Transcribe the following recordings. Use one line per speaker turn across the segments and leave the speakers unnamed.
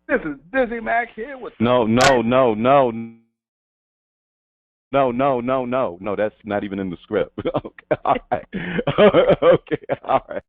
This is DizzieMac here with...
No. That's not even in the script. Okay, all right. Okay, all right.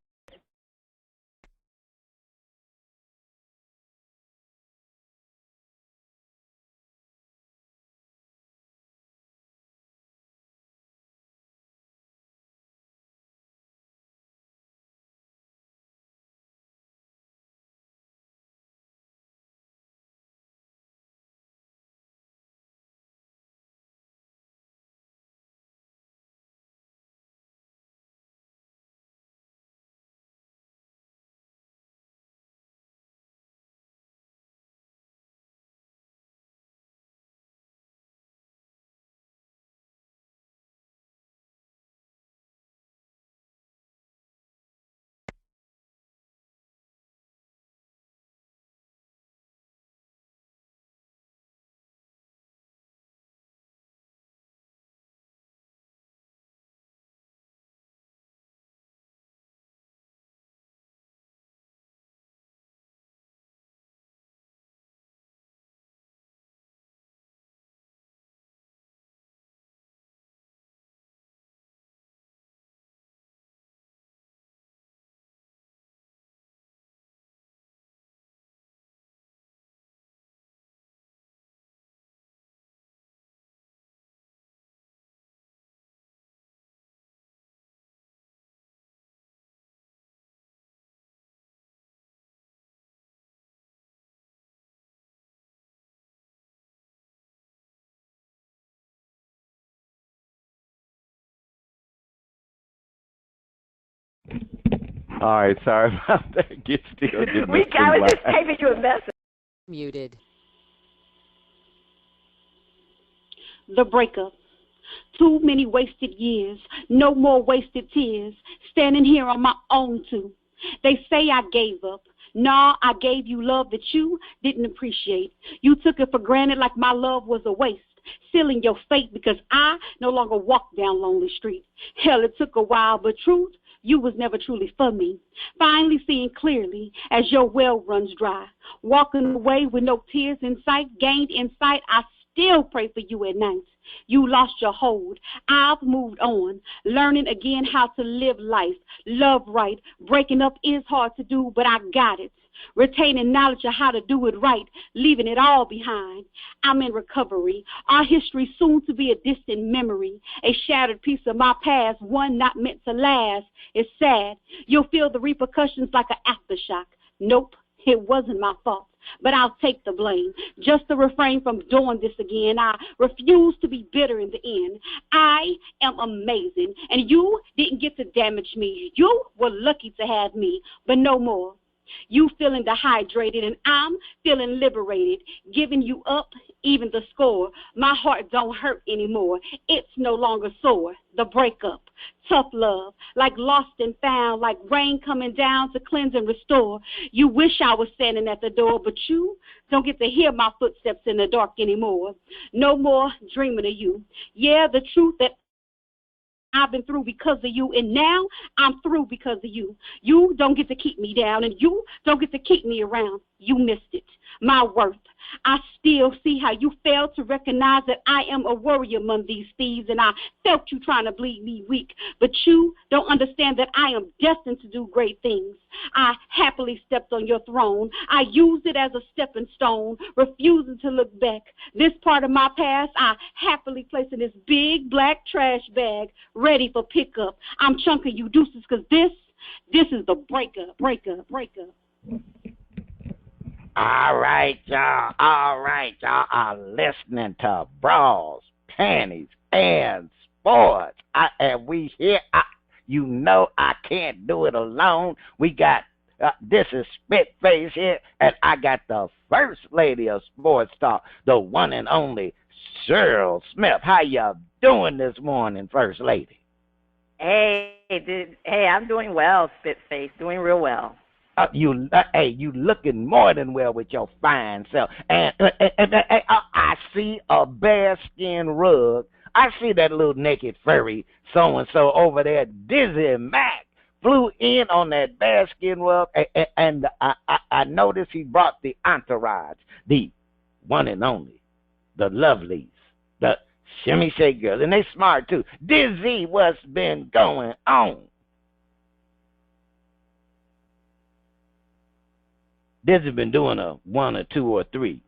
All right, sorry about that.
I was just typing you a message.
Muted.
The breakup. Too many wasted years, no more wasted tears, standing here on my own too. They say I gave up. Nah, I gave you love that you didn't appreciate. You took it for granted like my love was a waste, sealing your fate because I no longer walk down lonely streets. Hell, it took a while, but truth, you was never truly for me. Finally seeing clearly as your well runs dry. Walking away with no tears in sight, gained insight, I still pray for you at night. You lost your hold. I've moved on, learning again how to live life, love right. Breaking up is hard to do, but I got it. Retaining knowledge of how to do it right, leaving it all behind. I'm in recovery. Our history soon to be a distant memory, a shattered piece of my past, one not meant to last. It's sad. You'll feel the repercussions like an aftershock. Nope, it wasn't my fault, but I'll take the blame. Just to refrain from doing this again, I refuse to be bitter in the end. I am amazing, and you didn't get to damage me. You were lucky to have me, but no more. You feeling dehydrated, and I'm feeling liberated, giving you up even the score. My heart don't hurt anymore. It's no longer sore. The breakup, tough love, like lost and found, like rain coming down to cleanse and restore. You wish I was standing at the door, but you don't get to hear my footsteps in the dark anymore. No more dreaming of you. Yeah, the truth that I've been through because of you, and now I'm through because of you. You don't get to keep me down, and you don't get to keep me around. You missed it, my worth. I still see how you failed to recognize that I am a warrior among these thieves, and I felt you trying to bleed me weak. But you don't understand that I am destined to do great things. I happily stepped on your throne. I used it as a stepping stone, refusing to look back. This part of my past, I happily place in this big black trash bag, ready for pickup. I'm chunking you deuces because this is the breakup.
All right, y'all. Are listening to Bras, Panties, and Sports. And we here. You know I can't do it alone. We got, this is Spitface here, and I got the first lady of sports talk, the one and only Cheryl Smith. How you doing this morning, First Lady?
Hey, I'm doing well, Spitface, doing real well.
You looking more than well with your fine self. And I see a bearskin rug. I see that little naked furry so-and-so over there, DizzieMac, flew in on that bearskin rug, and I noticed he brought the entourage, the one and only, the lovelies, the Shimmy Shake Girls, and they smart too. Dizzy, what's been going on? Dizzy been doing a 1 or 2 or 3.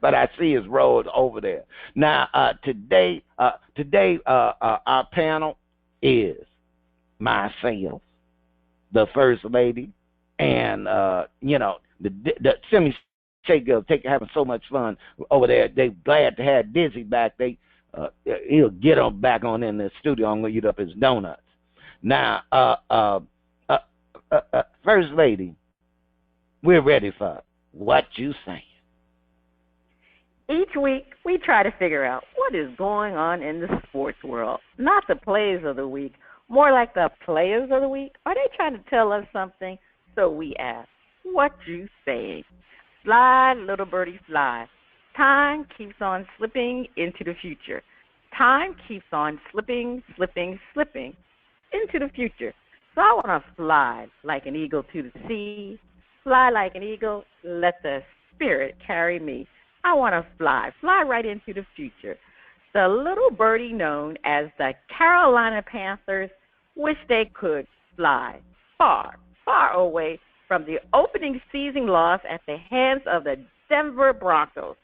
But I see his roads over there. Now, today, our panel is myself, the First Lady, and, the Shimmy Shake Girls having so much fun over there. They glad to have Dizzy back. He'll get him back on in the studio. I'm going to eat up his donuts. Now, First Lady, we're ready for What You Saying.
Each week, we try to figure out what is going on in the sports world. Not the plays of the week, more like the players of the week. Are they trying to tell us something? So we ask, what you saying? Fly, little birdie, fly. Time keeps on slipping into the future. Time keeps on slipping into the future. So I want to fly like an eagle to the sea. Fly like an eagle, let the spirit carry me. I want to fly right into the future. The little birdie known as the Carolina Panthers wish they could fly far, far away from the opening season loss at the hands of the Denver Broncos.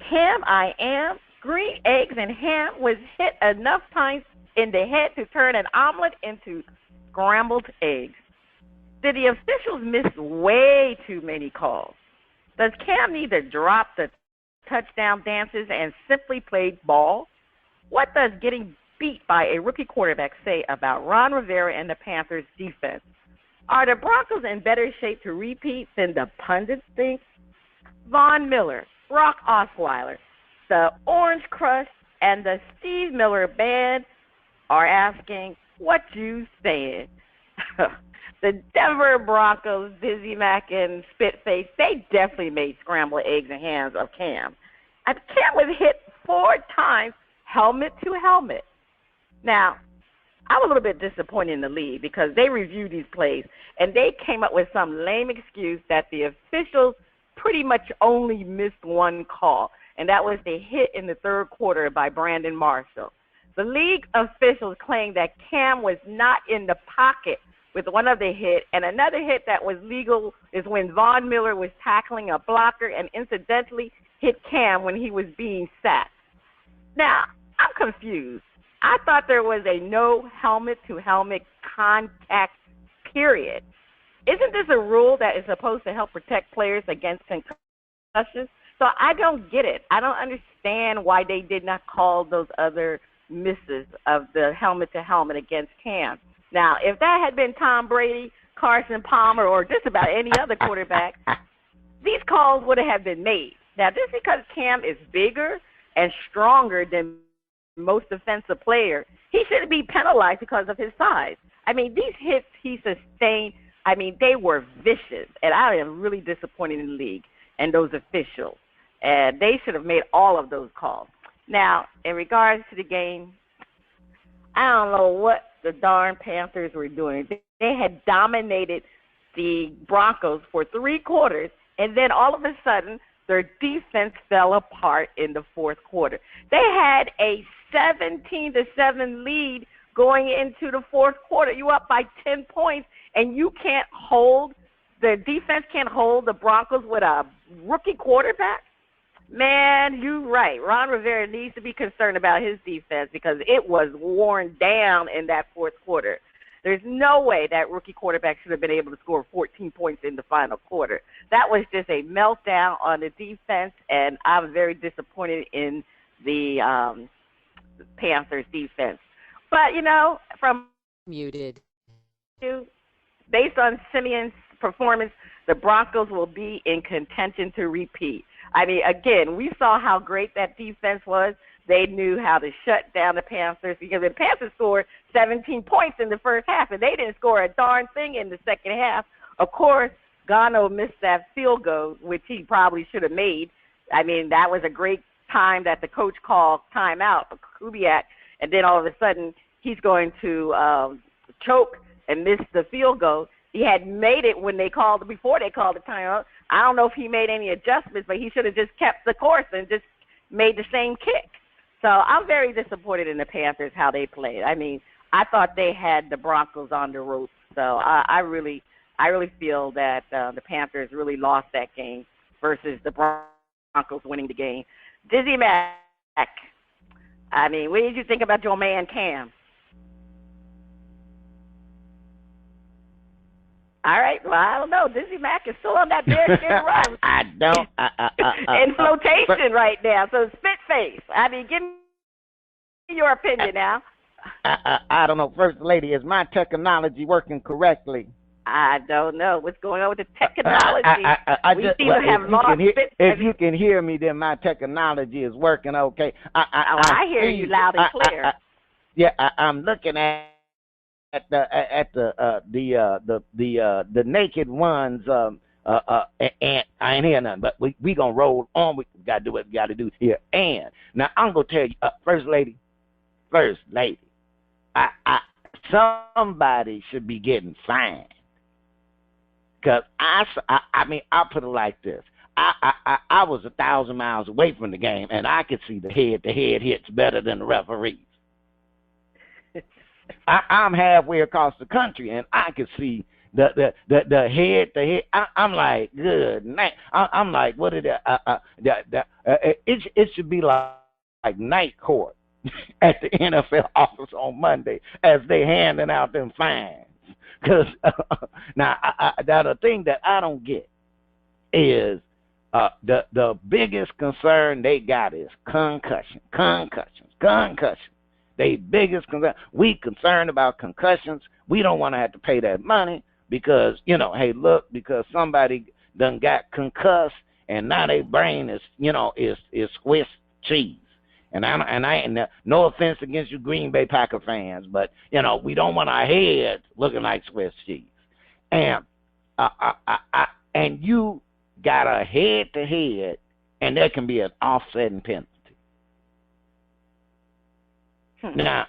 Cam I am, green eggs and ham was hit enough times in the head to turn an omelet into scrambled eggs. Did the officials miss way too many calls? Does Cam need to drop the touchdown dances and simply play ball? What does getting beat by a rookie quarterback say about Ron Rivera and the Panthers' defense? Are the Broncos in better shape to repeat than the pundits think? Von Miller, Brock Osweiler, the Orange Crush, and the Steve Miller Band are asking, what you saying? The Denver Broncos, DizzieMac, and Spitface, they definitely made scrambled eggs and hams of Cam. And Cam was hit 4 times, helmet to helmet. Now, I'm a little bit disappointed in the league because they reviewed these plays, and they came up with some lame excuse that the officials pretty much only missed 1 call, and that was the hit in the 3rd quarter by Brandon Marshall. The league officials claimed that Cam was not in the pocket with one of the hit, and another hit that was legal is when Von Miller was tackling a blocker and incidentally hit Cam when he was being sacked. Now, I'm confused. I thought there was a no helmet-to-helmet contact period. Isn't this a rule that is supposed to help protect players against concussions? So I don't get it. I don't understand why they did not call those other misses of the helmet-to-helmet against Cam. Now, if that had been Tom Brady, Carson Palmer, or just about any other quarterback, these calls would have been made. Now, just because Cam is bigger and stronger than most defensive players, he shouldn't be penalized because of his size. I mean, these hits he sustained, I mean, they were vicious, and I am really disappointed in the league and those officials. And they should have made all of those calls. Now, in regards to the game, I don't know what the darn Panthers were doing. They had dominated the Broncos for 3 quarters, and then all of a sudden, their defense fell apart in the 4th quarter. They had a 17-7 lead going into the 4th quarter. You up by 10 points, and you can't hold, the defense can't hold the Broncos with a rookie quarterback? Man, you're right. Ron Rivera needs to be concerned about his defense because it was worn down in that 4th quarter. There's no way that rookie quarterback should have been able to score 14 points in the final quarter. That was just a meltdown on the defense, and I was very disappointed in the Panthers defense. But, you know, from
muted,
based on Simeon's performance, the Broncos will be in contention to repeat. I mean, again, we saw how great that defense was. They knew how to shut down the Panthers because the Panthers scored 17 points in the first half, and they didn't score a darn thing in the second half. Of course, Gano missed that field goal, which he probably should have made. I mean, that was a great time that the coach called timeout for Kubiak, and then all of a sudden he's going to choke and miss the field goal. He had made it before they called the timeout. I don't know if he made any adjustments, but he should have just kept the course and just made the same kick. So I'm very disappointed in the Panthers, how they played. I mean, I thought they had the Broncos on the ropes. So I really feel that the Panthers really lost that game versus the Broncos winning the game. DizzieMac, I mean, what did you think about your man Cam? All right, well, I don't know. DizzieMac is still on that bearskin run.
I don't.
In flotation right now. So Spitface. I mean, give me your opinion now.
I don't know. First Lady, is my technology working correctly?
I don't know what's going on with the technology.
If you can hear me, then my technology is working okay.
I hear you loud and clear.
I'm looking at the naked ones. And I ain't hear nothing, but we gonna roll on. We gotta do what we gotta do here. And now I'm gonna tell you, First Lady, somebody should be getting fined. Cause I mean, I'll put it like this. I was 1,000 miles away from the game, and I could see the head-to-head hits better than the referees. I'm halfway across the country, and I could see the head-to-head. I'm like, good night. I'm like, what is that? It should be like night court at the NFL office on Monday as they handing out them fines. Because now the thing that I don't get is the biggest concern they got is concussions. They biggest concern. We concerned about concussions. We don't want to have to pay that money because, hey, look, because somebody done got concussed and now their brain is Swiss cheese. And no offense against you Green Bay Packer fans, but we don't want our heads looking like Swiss cheese. And and you got a head to head, and there can be an offsetting penalty. Now,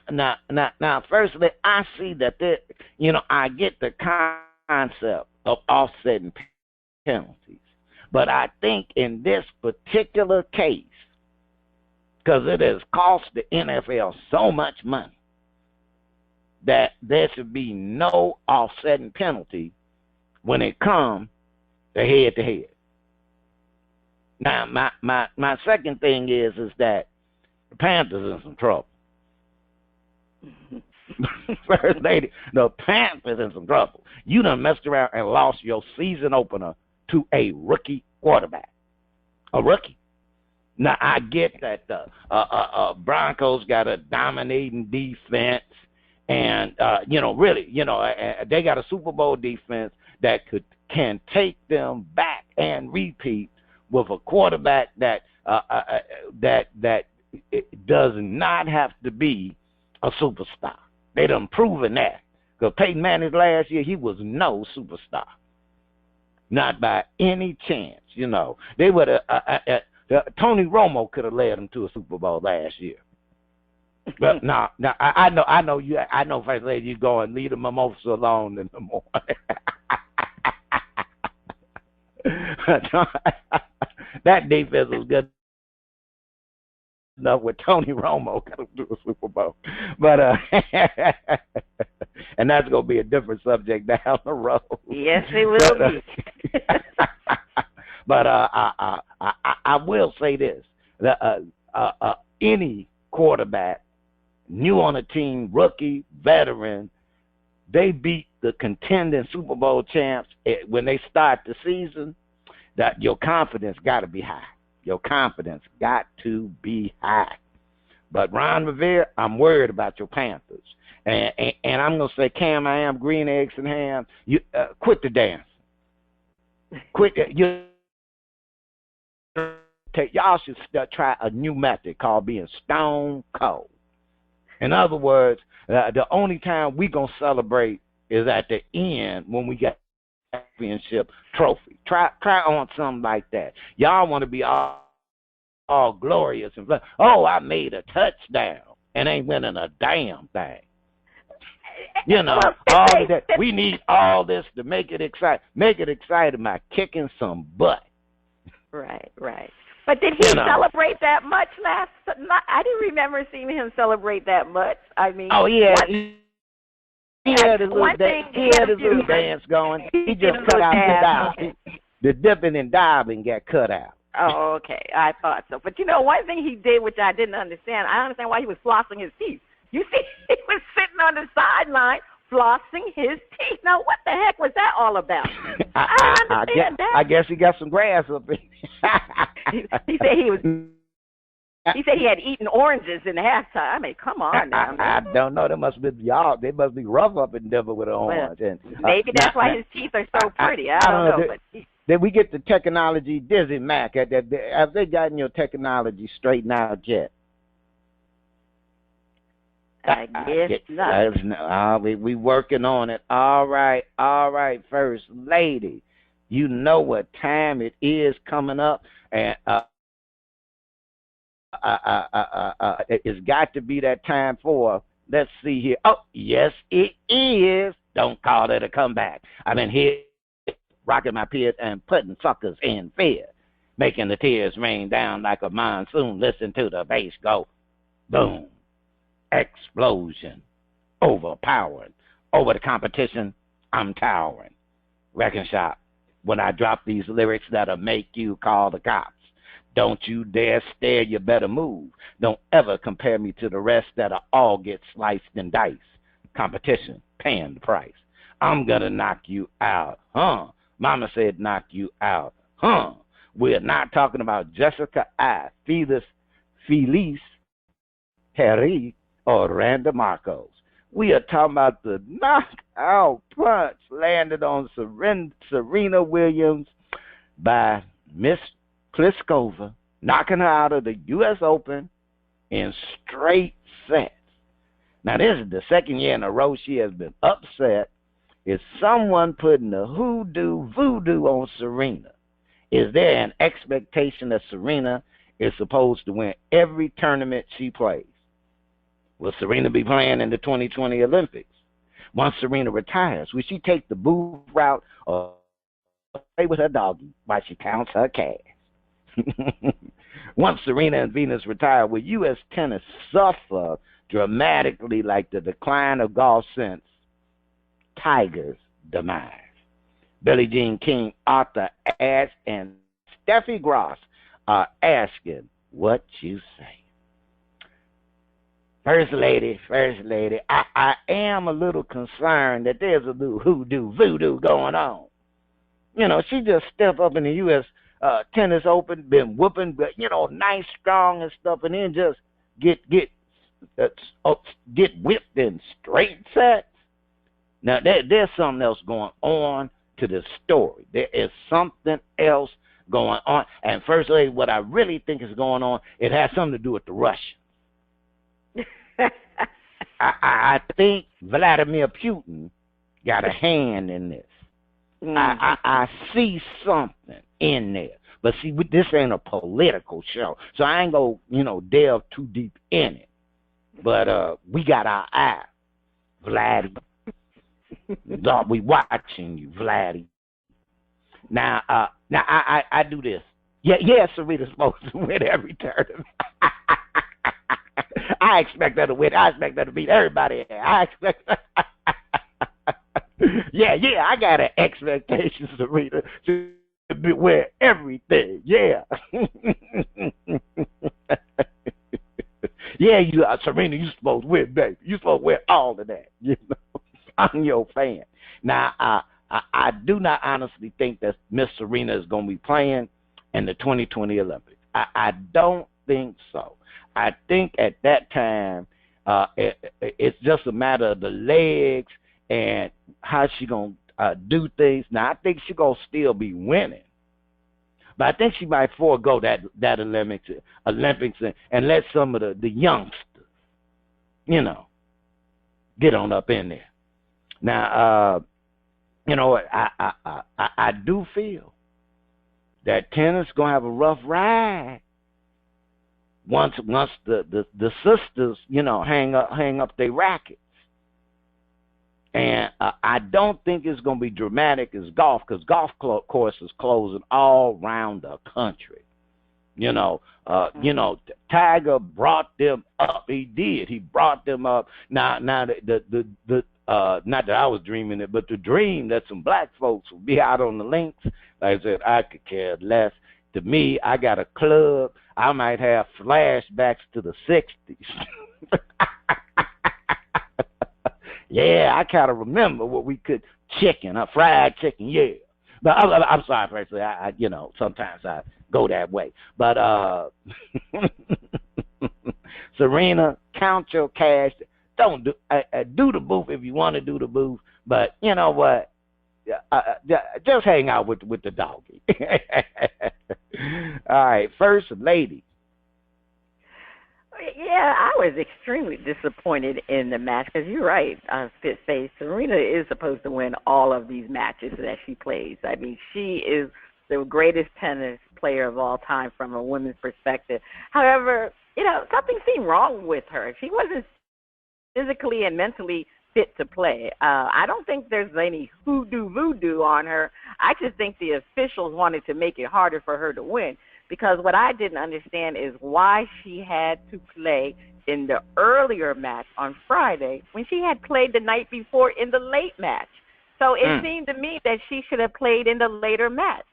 firstly, I see that I get the concept of offsetting penalties, but I think in this particular case, because it has cost the NFL so much money that there should be no offsetting penalty when it comes to head-to-head. Now, my second thing is that the Panthers in some trouble. First Lady, the Panthers in some trouble. You done messed around and lost your season opener to a rookie quarterback. A rookie. Now, I get that the Broncos got a dominating defense, and, really, they got a Super Bowl defense that can take them back and repeat with a quarterback that does not have to be a superstar. They done proven that. Because Peyton Manning last year, he was no superstar. Not by any chance, They would have... Tony Romo could have led them to a Super Bowl last year. But now I know you. I know, First Lady, you go and leave the mimosa alone in the morning. That defense was good enough with Tony Romo could have do a Super Bowl, but and that's gonna be a different subject down the road.
Yes, it will be.
But I will say this: any quarterback, new on a team, rookie, veteran, they beat the contending Super Bowl champs when they start the season. That your confidence got to be high. Your confidence got to be high. But Ron Rivera, I'm worried about your Panthers, and I'm gonna say, Cam, I am green eggs and ham. You quit the dance. Quit you. Y'all should try a new method called being stone cold. In other words, the only time we gonna celebrate is at the end when we get championship trophy. Try on something like that. Y'all want to be all glorious and I made a touchdown and ain't winning a damn thing. You know,
Well,
all of that. We need all this to make it exciting. Make it exciting by kicking some butt.
Right. But did he celebrate that much last? I didn't remember seeing him celebrate that much. I mean,
yeah. He had his little dance going. He just cut out the dive. The dipping and diving got cut out.
Oh, okay. I thought so. But, one thing he did, which I didn't understand, I understand why he was flossing his teeth. You see, he was sitting on the sideline flossing his teeth. Now, what the heck was that all about? I don't understand that.
I guess he got some grass up in
He said he had eaten oranges in halftime. I mean, come on now.
I don't know. They must be rough up in Denver with an orange.
Well, maybe that's why his teeth are so pretty. I don't know.
Did we get the technology, DizzieMac? Have they gotten your technology straightened out yet?
I guess not.
We working on it. All right, First Lady. You know what time it is coming up, and it's got to be that time for. Let's see here. Oh, yes, it is. Don't call it a comeback. I've been here rocking my pit and putting suckers in fear, making the tears rain down like a monsoon. Listen to the bass go, boom. Explosion, overpowering, over the competition, I'm towering. Reckon shop, when I drop these lyrics that'll make you call the cops. Don't you dare stare, you better move. Don't ever compare me to the rest that'll all get sliced and diced. Competition, paying the price. I'm gonna knock you out, huh? Mama said knock you out, huh? We're not talking about Jessica I, Felice, Harry, or Randa Marcos. We are talking about the knockout punch landed on Serena Williams by Miss Pliskova, knocking her out of the U.S. Open in straight sets. Now, this is the second year in a row she has been upset. Is someone putting the voodoo on Serena? Is there an expectation that Serena is supposed to win every tournament she plays? Will Serena be playing in the 2020 Olympics? Once Serena retires, will she take the booth route or play with her doggy while she counts her cash? Once Serena and Venus retire, will U.S. tennis suffer dramatically like the decline of golf since Tiger's demise? Billie Jean King, Arthur Ashe, and Steffi Gross are asking what you say. First Lady, I am a little concerned that there's a little voodoo going on. She just stepped up in the U.S. Tennis Open, been whooping, but, nice, strong and stuff, and then just get whipped in straight sets. Now, there's something else going on to this story. There is something else going on. And First Lady, what I really think is going on, it has something to do with the Russians. I think Vladimir Putin got a hand in this. I see something in there. But see, this ain't a political show, so I ain't gonna, delve too deep in it. But we got our eye, Vladdy. We watching you, Vladdy. Now I do this. Yeah, Serena's supposed to win every tournament. I expect her to win. I expect her to beat everybody. I expect Yeah, I got an expectation, Serena, to win everything. Yeah. Yeah, Serena, you supposed to win, baby. You supposed to win all of that. I'm your fan. Now, I do not honestly think that Miss Serena is going to be playing in the 2020 Olympics. I don't think so. I think at that time, it's just a matter of the legs and how she going to do things. Now, I think she's going to still be winning. But I think she might forego that Olympics and let some of the youngsters, get on up in there. Now, I do feel that tennis is going to have a rough ride once the sisters, hang up their rackets. And I don't think it's going to be dramatic as golf, because golf course is closing all around the country. Tiger brought them up. He did. He brought them up. Now the not that I was dreaming it, but the dream that some black folks will be out on the links. Like I said, I could care less. To me, I got a club. I might have flashbacks to the 60s. Yeah, I kind of remember what we could fried chicken, yeah. But I'm sorry, personally, I sometimes I go that way. But Serena, count your cash. Don't do the booth if you want to do the booth. But you know what? Just hang out with the doggy. All right, first lady.
Yeah, I was extremely disappointed in the match because you're right, Spitface. Serena is supposed to win all of these matches that she plays. I mean, she is the greatest tennis player of all time from a women's perspective. However, something seemed wrong with her. She wasn't physically and mentally fit to play. I don't think there's any voodoo on her. I just think the officials wanted to make it harder for her to win. Because what I didn't understand is why she had to play in the earlier match on Friday when she had played the night before in the late match. So it seemed to me that she should have played in the later match.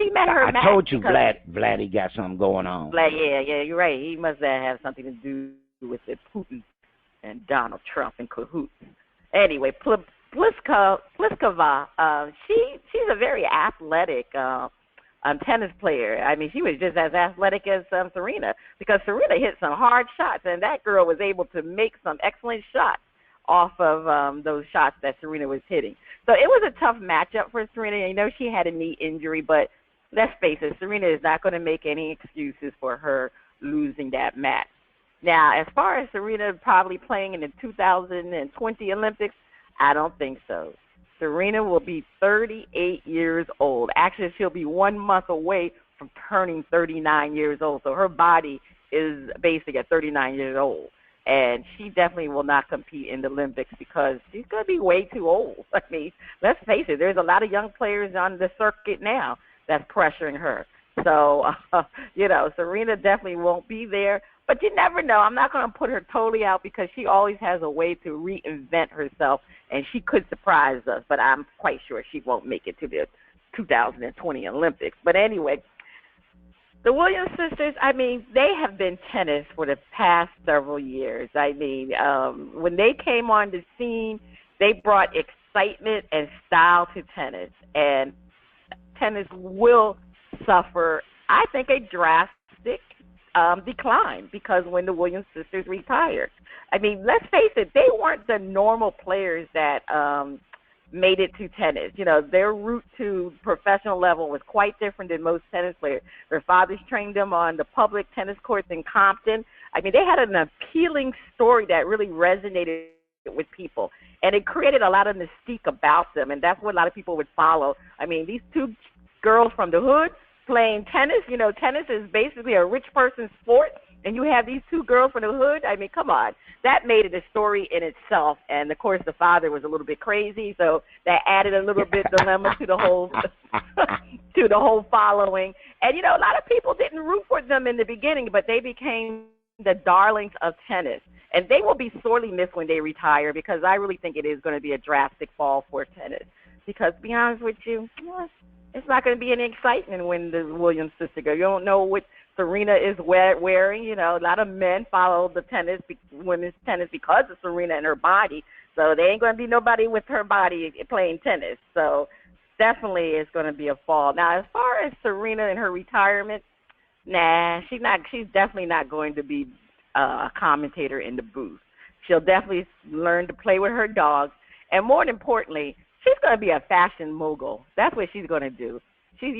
She met her match.
I told you Vladdy got something going on.
Yeah, you're right. He must have something to do with it. Putin and Donald Trump in cahoots. Anyway, Pliskova, she's a very athletic tennis player. I mean, she was just as athletic as Serena, because Serena hit some hard shots, and that girl was able to make some excellent shots off of those shots that Serena was hitting. So it was a tough matchup for Serena. She had a knee injury, but let's face it, Serena is not going to make any excuses for her losing that match. Now, as far as Serena probably playing in the 2020 Olympics, I don't think so. Serena will be 38 years old. Actually, she'll be 1 month away from turning 39 years old. So her body is basically at 39 years old. And she definitely will not compete in the Olympics because she's going to be way too old. I mean, let's face it, there's a lot of young players on the circuit now that's pressuring her. So, Serena definitely won't be there. But you never know. I'm not going to put her totally out because she always has a way to reinvent herself, and she could surprise us. But I'm quite sure she won't make it to the 2020 Olympics. But anyway, the Williams sisters, I mean, they have been tennis for the past several years. I mean, when they came on the scene, they brought excitement and style to tennis. And tennis will suffer, I think, a drastic decline because when the Williams sisters retired. I mean, let's face it, they weren't the normal players that made it to tennis. Their route to professional level was quite different than most tennis players. Their fathers trained them on the public tennis courts in Compton. I mean, they had an appealing story that really resonated with people, and it created a lot of mystique about them, and that's what a lot of people would follow. I mean, these two girls from the hood playing tennis. Tennis is basically a rich person's sport, and you have these two girls from the hood. I mean, come on. That made it a story in itself, and, of course, the father was a little bit crazy, so that added a little bit dilemma to the whole to the whole following. And, a lot of people didn't root for them in the beginning, but they became the darlings of tennis. And they will be sorely missed when they retire because I really think it is going to be a drastic fall for tennis. Because, to be honest with you, it's not going to be any excitement when the Williams sisters go. You don't know what Serena is wearing. A lot of men follow the women's tennis because of Serena and her body. So there ain't going to be nobody with her body playing tennis. So definitely it's going to be a fall. Now, as far as Serena and her retirement, she's definitely not going to be a commentator in the booth. She'll definitely learn to play with her dogs. And more importantly, she's going to be a fashion mogul. That's what she's going to do. She's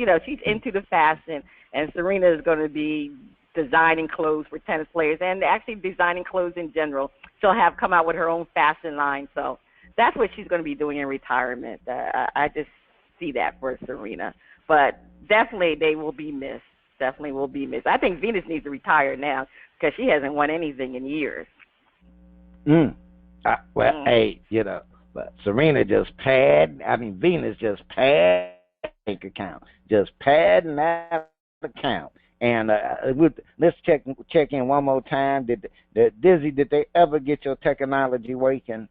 into the fashion, and Serena is going to be designing clothes for tennis players and actually designing clothes in general. She'll come out with her own fashion line. So that's what she's going to be doing in retirement. I just see that for Serena. But definitely they will be missed. Definitely will be missed. I think Venus needs to retire now because she hasn't won anything in years.
Hey, but Venus just padding bank account, just padding that account. And let's check in one more time. Did they ever get your technology working?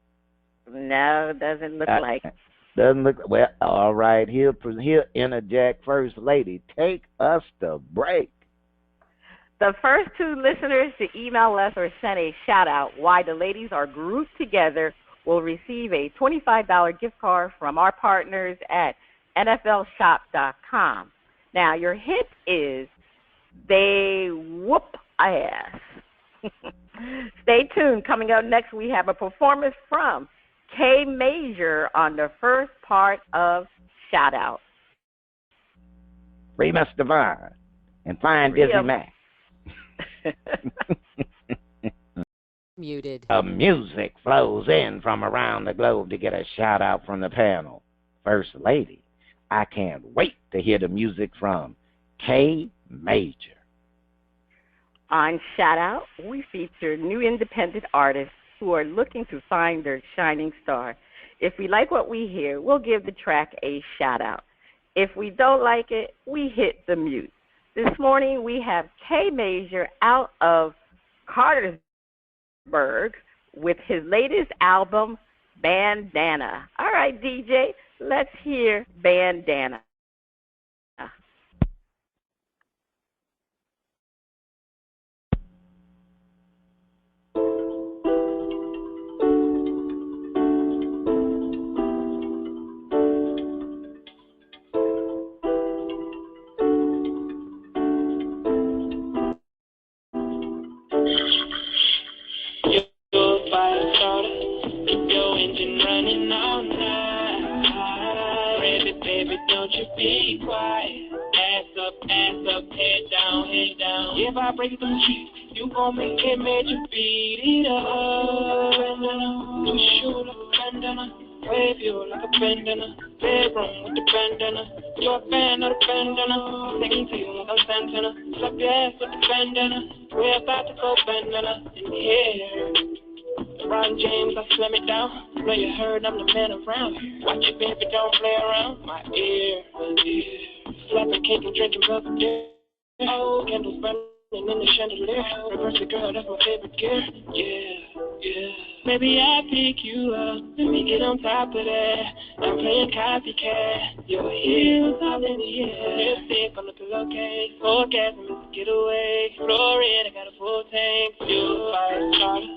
No, doesn't look like.
Doesn't look well. All right, he'll interject. First Lady, take us to break.
The first 2 listeners to email us or send a shout out why the ladies are grouped together will receive a $25 gift card from our partners at NFLshop.com. Now, your hit is They Whoop Ass. Stay tuned. Coming up next, we have a performance from K Major on the first part of Shout Out.
Free Mr. Devine and find DizzieMac.
Muted.
Music flows in from around the globe to get a shout out from the panel. First Lady, I can't wait to hear the music from K Major.
On Shout Out, we feature new independent artists who are looking to find their shining star. If we like what we hear, we'll give the track a shout out. If we don't like it, we hit the mute. This morning we have K Major out of Cartersburg with his latest album, Bandana. All right, DJ, let's hear Bandana.
Don't you be quiet. Ass up, head down, head down. If I break them cheeks, you gon' make it major, beat it up. Bandana, push you like a bandana, wave you like a bandana. Bedroom with the bandana, you're a fan of the bandana. Sing to you like a Santana, slap your ass with the bandana. We're about to go bandana in here. LeBron James, I slam it down. Know you heard I'm the man around. Watch it, baby, don't play around. My ear. Slapping cake and drinking Belvedere. Oh, candles burning in the chandelier. Reverse the girl, that's my favorite gear. Yeah. Maybe I pick you up. Let me get on top of that. I'm playing copycat. Your heels all in the air. Lipstick on the pillowcase. Orgasm is a getaway. Florida, I got a full tank. You fire starter.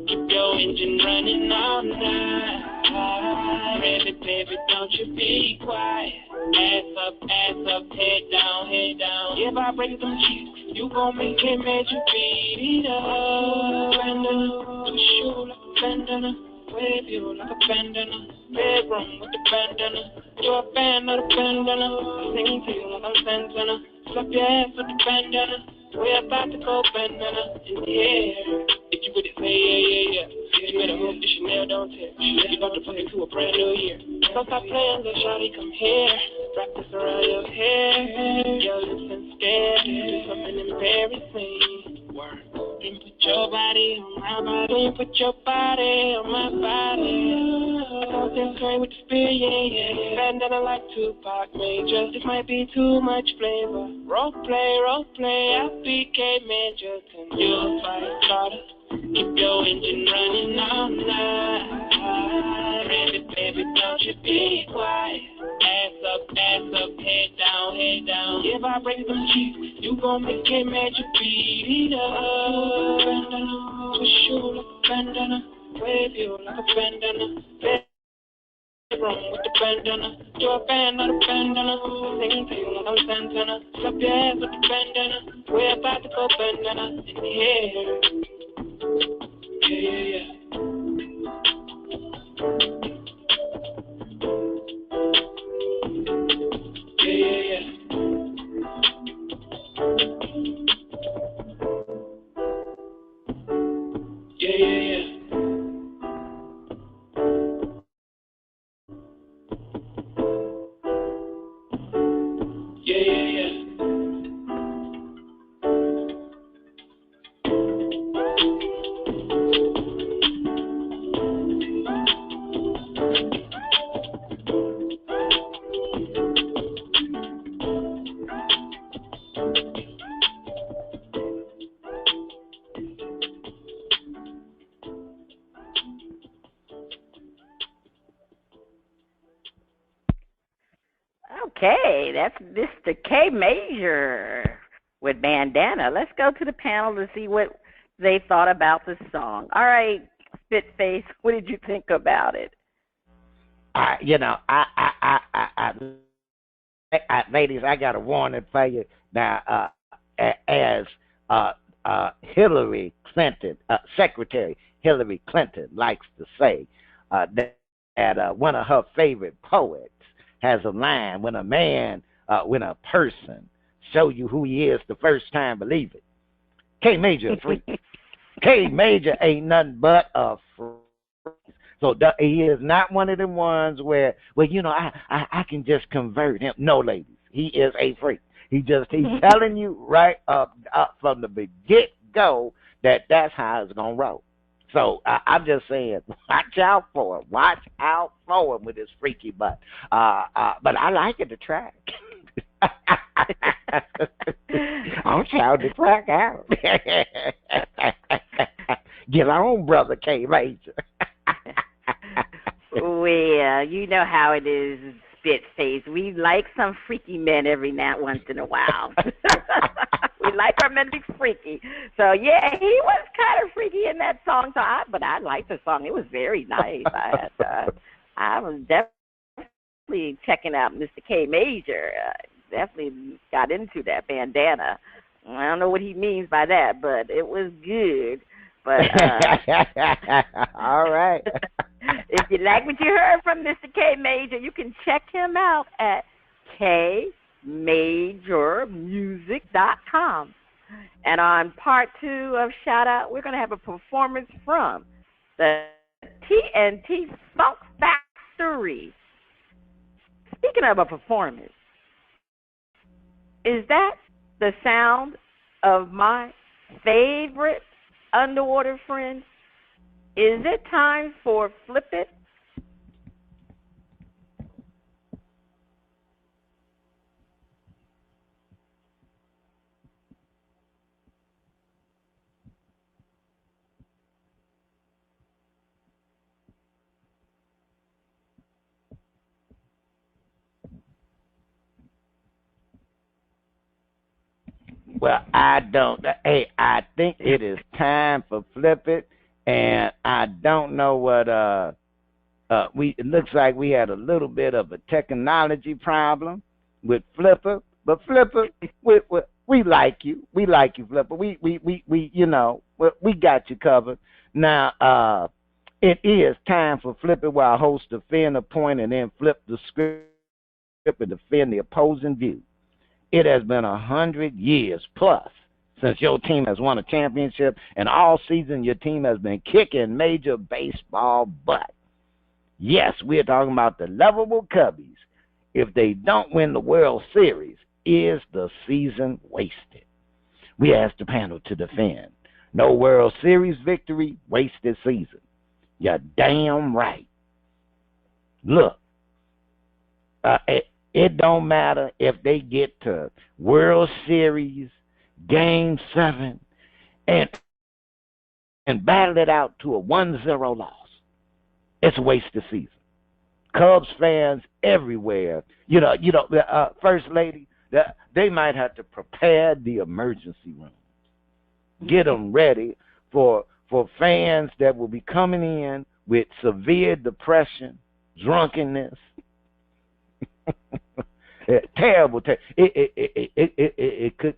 Keep your engine running all night. Ready, baby, don't you be quiet. Ass up, head down, head down. If I break them cheeks, you gon' make it major, beat it up. Bandana, push you like a bandana, wave you like a bandana. Bedroom with the bandana, you're a fan of the bandana. Sing to you like I'm Santana, slap your ass with the bandana. We're about to go bandana in the air. If you with it, say yeah. If you better hope the Chanel don't tear. You about to fuck into a brand new year. So stop playing, little shawty, come here. Wrap this around your hair. Your lips and stare. Do something embarrassing. Work. Then put your body on my body. Put your body on my body. I don't think straight with the spirit, yeah. Bandana like Tupac Major. This might be too much flavor. Role play. I became Major. You're a fire starter. Keep your engine running all night. Ready, baby, don't you be quiet. Ass up, head down, head down. If I break them cheeks, you gon' make it major, beat it up. Bandana, push you like a bandana, wave you like a bandana. Bedroom with the bandana, you're a fan of the bandana. Sing to you like I'm Santana, slap your ass with the bandana. We're about to go bandana in the air. Yeah.
Okay, that's Mr. K Major with Bandana. Let's go to the panel to see what they thought about the song. All right, Spitface, what did you think about it?
Ladies, I got a warning for you now. As Hillary Clinton, Secretary Hillary Clinton likes to say, that one of her favorite poets has a line: when when a person show you who he is the first time, believe it. K Major a freak. K Major ain't nothing but a freak. So he is not one of them ones where I can just convert him. No, ladies, he is a freak. He's telling you right up from the get-go that's how it's gonna roll. So I'm just saying, watch out for him. Watch out for him with his freaky butt. But I like it to track. I'm trying to crack out. Get on, brother K Major.
Well, you know how it is, Spitface. We like some freaky men every now once in a while. We like our men to be freaky. So, yeah, he was kind of freaky in that song. But I liked the song. It was very nice. I was definitely checking out Mr. K Major. Definitely got into that Bandana. I don't know what he means by that, but it was good. But
all right.
If you like what you heard from Mr. K Major, you can check him out at kmajormusic.com. And on part 2 of Shout Out, we're going to have a performance from the T and T FunkFaktory. Speaking of a performance, is that the sound of my favorite underwater friend? Is it time for Flip It?
Well, I don't. Hey, I think it is time for Flip It, and I don't know what. It looks like we had a little bit of a technology problem with Flipper, but Flipper, we like you. We like you, Flipper. We got you covered. Now, it is time for Flip It, where I host defend a point and then flip the script and defend the opposing view. It has been 100 years plus since your team has won a championship, and all season your team has been kicking Major Baseball butt. Yes, we're talking about the lovable Cubbies. If they don't win the World Series, is the season wasted? We asked the panel to defend. No World Series victory, wasted season. You're damn right. Look, it don't matter if they get to World Series, Game 7, and battle it out to a 1-0 loss. It's a wasted season. Cubs fans everywhere, First Lady, they might have to prepare the emergency room. Get them ready for fans that will be coming in with severe depression, drunkenness. Terrible. It could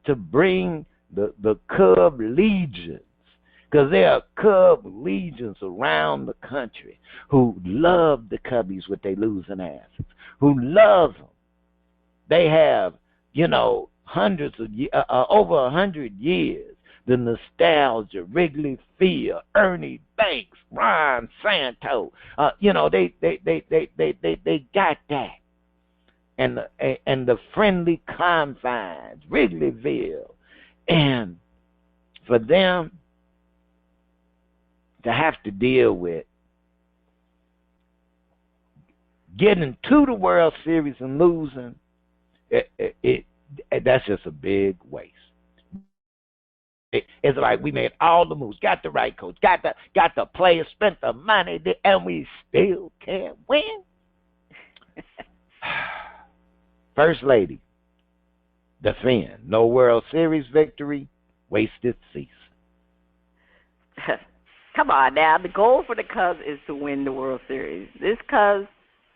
to bring the Cub legions, because there are Cub legions around the country who love the Cubbies with their losing asses, who love them. They have, hundreds of over 100 years. The nostalgia, Wrigley Field, Ernie Banks, Ron Santo. They got that. And the friendly confines, Wrigleyville, and for them to have to deal with getting to the World Series and losing, that's just a big waste. It's like we made all the moves, got the right coach, got the players, spent the money, and we still can't win. First Lady, defend. No World Series victory, wasted season.
Come on now. The goal for the Cubs is to win the World Series. This Cubs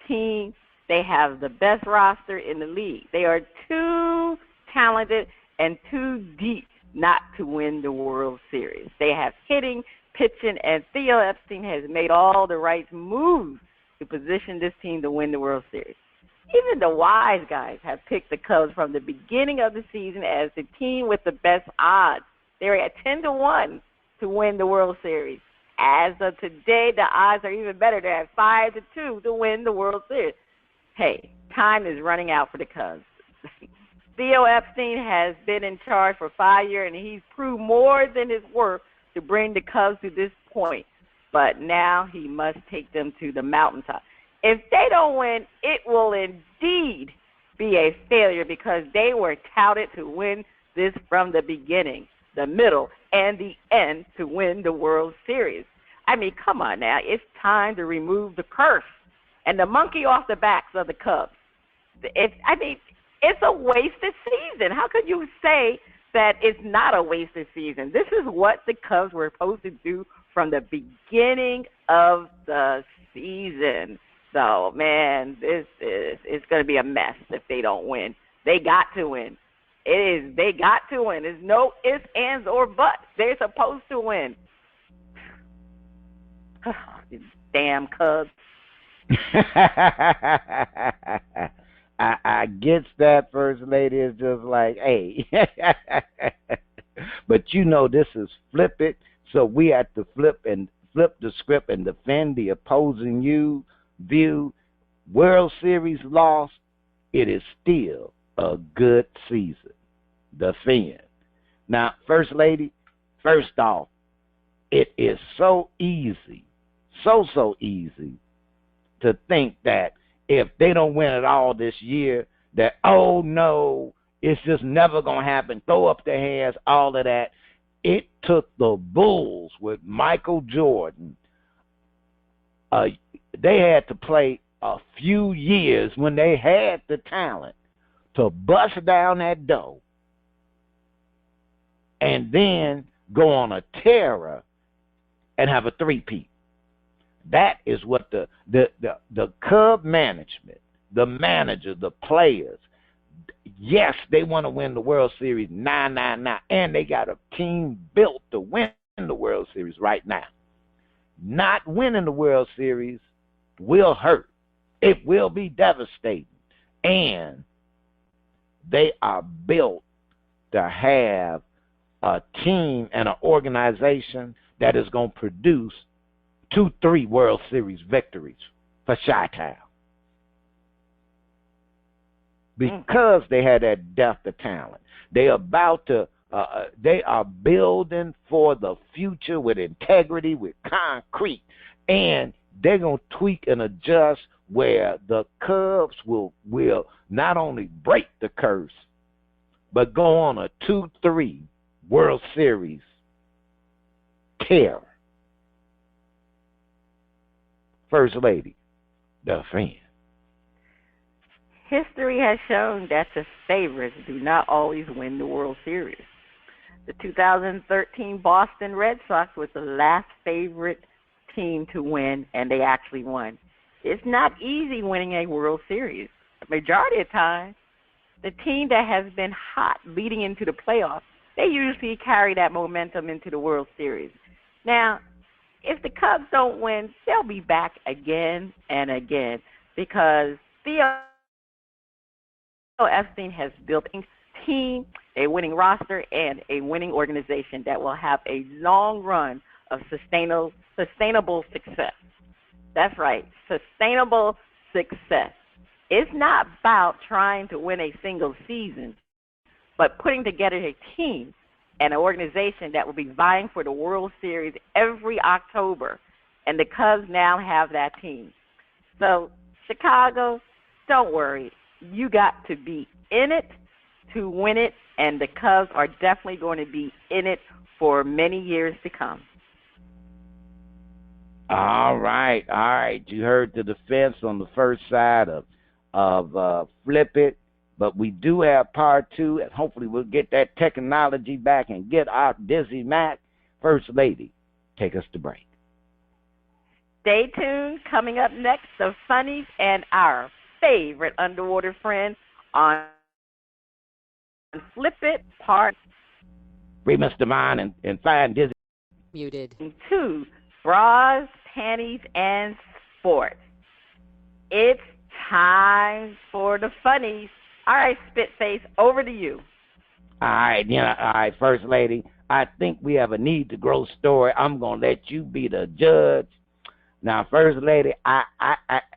team, they have the best roster in the league. They are too talented and too deep not to win the World Series. They have hitting, pitching, and Theo Epstein has made all the right moves to position this team to win the World Series. Even the wise guys have picked the Cubs from the beginning of the season as the team with the best odds. They're at 10-1 to win the World Series. As of today, the odds are even better. They're at 5-2 to win the World Series. Hey, time is running out for the Cubs. Theo Epstein has been in charge for 5 years, and he's proved more than his worth to bring the Cubs to this point. But now he must take them to the mountaintop. If they don't win, it will indeed be a failure because they were touted to win this from the beginning, the middle, and the end to win the World Series. I mean, come on now. It's time to remove the curse and the monkey off the backs of the Cubs. It's a wasted season. How could you say that it's not a wasted season? This is what the Cubs were supposed to do from the beginning of the season. So, man, it's going to be a mess if they don't win. They got to win. They got to win. There's no ifs, ands, or buts. They're supposed to win. Damn Cubs.
I get that, First Lady. Is just like, hey. But you know this is Flip It, so we have to flip the script and defend the opposing view. World Series loss, it is still a good season. Defend. Now, First Lady, first off, it is so easy, so easy to think that if they don't win it all this year, that, oh no, it's just never going to happen. Throw up their hands, all of that. It took the Bulls with Michael Jordan. They had to play a few years when they had the talent to bust down that door and then go on a terror and have a three-peat. That is what the Cub management, the manager, the players, yes, they want to win the World Series 9-9-9, and they got a team built to win the World Series right now. Not winning the World Series will hurt. It will be devastating. And they are built to have a team and an organization that is going to produce 2-3 World Series victories for Chi-Town. Because they had that depth of talent. They are building for the future with integrity, with concrete, and they're going to tweak and adjust where the Cubs will not only break the curse, but go on a 2-3 World Series tear. First Lady, the fan.
History has shown that the favorites do not always win the World Series. The 2013 Boston Red Sox was the last favorite team to win, and they actually won. It's not easy winning a World Series. The majority of the time, the team that has been hot leading into the playoffs, they usually carry that momentum into the World Series. Now, if the Cubs don't win, they'll be back again and again because Theo Epstein has built a team, a winning roster, and a winning organization that will have a long run of sustainable success. That's right, sustainable success. It's not about trying to win a single season, but putting together a team and an organization that will be vying for the World Series every October. And the Cubs now have that team. So, Chicago, don't worry. You got to be in it to win it, and the Cubs are definitely going to be in it for many years to come.
All right. You heard the defense on the first side of Flip It, But we do have part 2, and hopefully we'll get that technology back and get our DizzieMac. First Lady, take us to break.
Stay tuned. Coming up next, the funnies and our favorite underwater friend on Flip It Part
Remus Divine and find Dizzy.
Muted.
2, Bras, Panties, and Sports. It's time for the funnies. All right, Spitface, over to you.
All right, First Lady, I think we have a need to grow story. I'm going to let you be the judge. Now, First Lady, I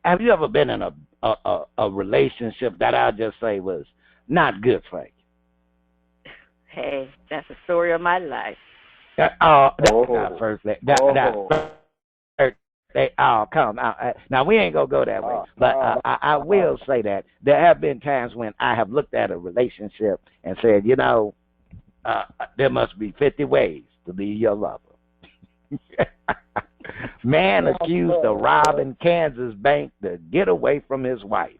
have you ever been in a relationship that I'll just say was not good for you?
Hey, that's the story of my life.
First Lady. Come out. Now, we ain't going to go that way. But I will say that there have been times when I have looked at a relationship and said, there must be 50 ways to leave your lover. Man accused of robbing Kansas bank to get away from his wife.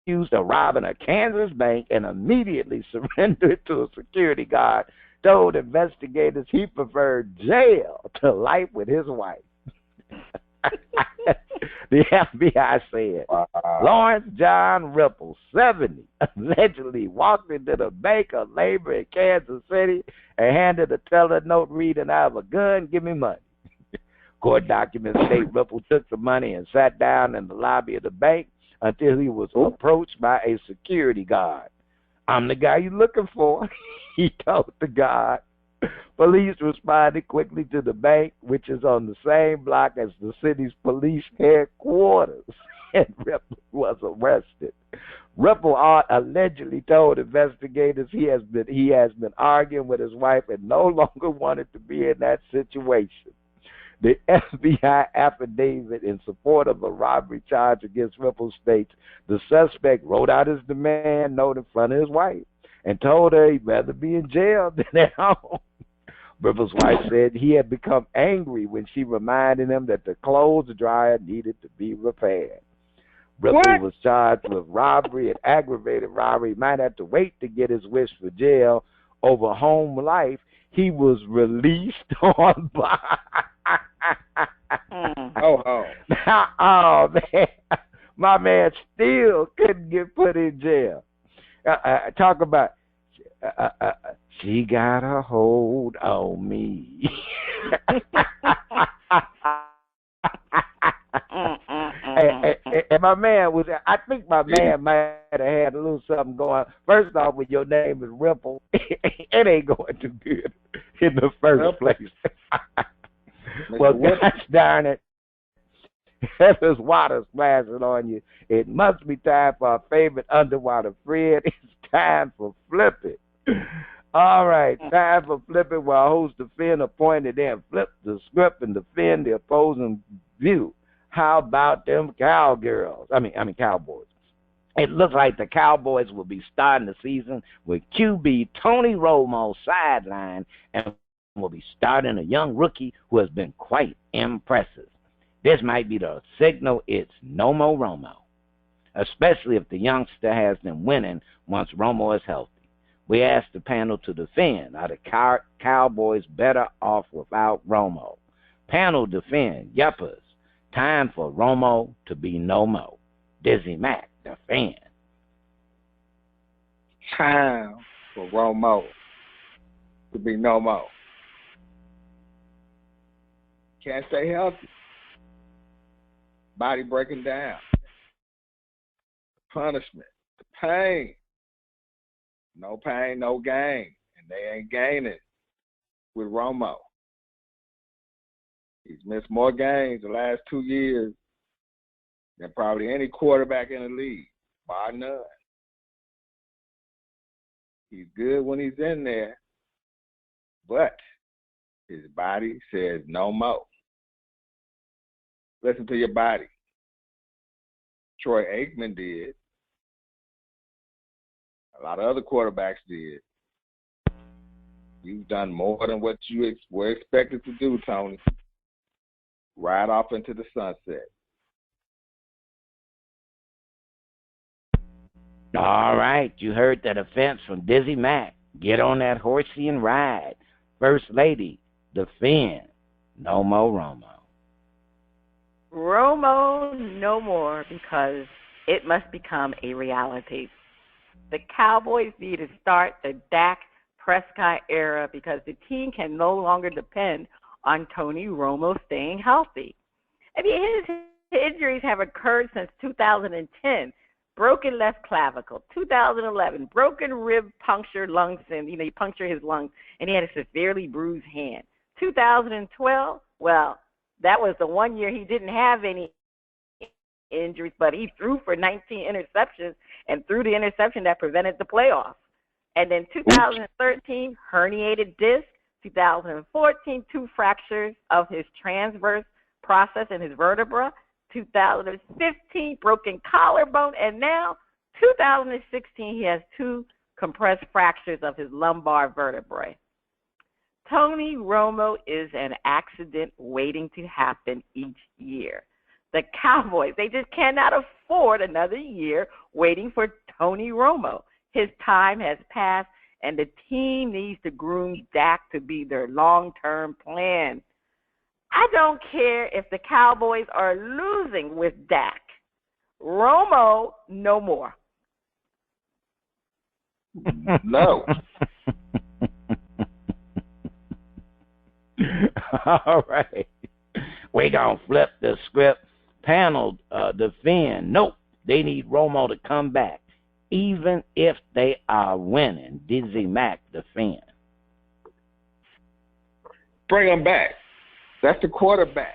Accused of robbing a Kansas bank and immediately surrendered to a security guard. Told investigators he preferred jail to life with his wife. The FBI said Lawrence John Ripple, 70, allegedly walked into the Bank of Labor in Kansas City and handed a teller note reading, "I have a gun, give me money." Court documents state Ripple took the money and sat down in the lobby of the bank until he was approached by a security guard. "I'm the guy you're looking for," he told the guard. Police responded quickly to the bank, which is on the same block as the city's police headquarters, and Ripple was arrested. Ripple allegedly told investigators he has been arguing with his wife and no longer wanted to be in that situation. The FBI affidavit in support of a robbery charge against Ripple states the suspect wrote out his demand note in front of his wife and told her he'd rather be in jail than at home. Ripple's wife said he had become angry when she reminded him that the clothes dryer needed to be repaired. Ripple was charged with robbery and aggravated robbery. He might have to wait to get his wish for jail over home life. He was released on bond. Oh, man. My man still couldn't get put in jail. Talk about she got a hold on me. And my man I think my man might have had a little something going. First off, when your name is Ripple, it ain't going too good in the first place. Well, gosh darn it. If there's water splashing on you, it must be time for our favorite underwater friend. It's time for Flip It. All right, time for Flip It, where host defend a point and then flip the script and defend the opposing view. How about them cowboys? It looks like the Cowboys will be starting the season with QB Tony Romo sidelined and will be starting a young rookie who has been quite impressive. This might be the signal it's no more Romo, especially if the youngster has them winning once Romo is healthy. We asked the panel to defend. Are the Cowboys better off without Romo? Panel defend. Yuppers. Time for Romo to be no more. DizzieMac defend.
Time for Romo to be no more. Can't stay healthy. Body breaking down. Punishment. The pain. No pain, no gain. And they ain't gaining with Romo. He's missed more games the last 2 years than probably any quarterback in the league, bar none. He's good when he's in there, but his body says no more. Listen to your body. Troy Aikman did. A lot of other quarterbacks did. You've done more than what you were expected to do, Tony. Right off into the sunset.
All right, you heard the defense from DizzieMac. Get on that horsey and ride. First Lady, defend. No more Romo.
Romo no more, because it must become a reality. The Cowboys need to start the Dak Prescott era because the team can no longer depend on Tony Romo staying healthy. I mean, his injuries have occurred since 2010. Broken left clavicle. 2011, broken rib punctured lungs, and he punctured his lungs, and he had a severely bruised hand. 2012, well, that was the one year he didn't have any injuries, but he threw for 19 interceptions and threw the interception that prevented the playoffs. And then 2013, herniated disc. 2014, 2 fractures of his transverse process in his vertebra. 2015, broken collarbone. And now, 2016, he has 2 compressed fractures of his lumbar vertebrae. Tony Romo is an accident waiting to happen each year. The Cowboys, they just cannot afford another year waiting for Tony Romo. His time has passed, and the team needs to groom Dak to be their long-term plan. I don't care if the Cowboys are losing with Dak. Romo, no more.
No.
All right. We're going to flip the script. Panel defend. Nope. They need Romo to come back, even if they are winning. DizzieMac defend.
Bring him back. That's the quarterback.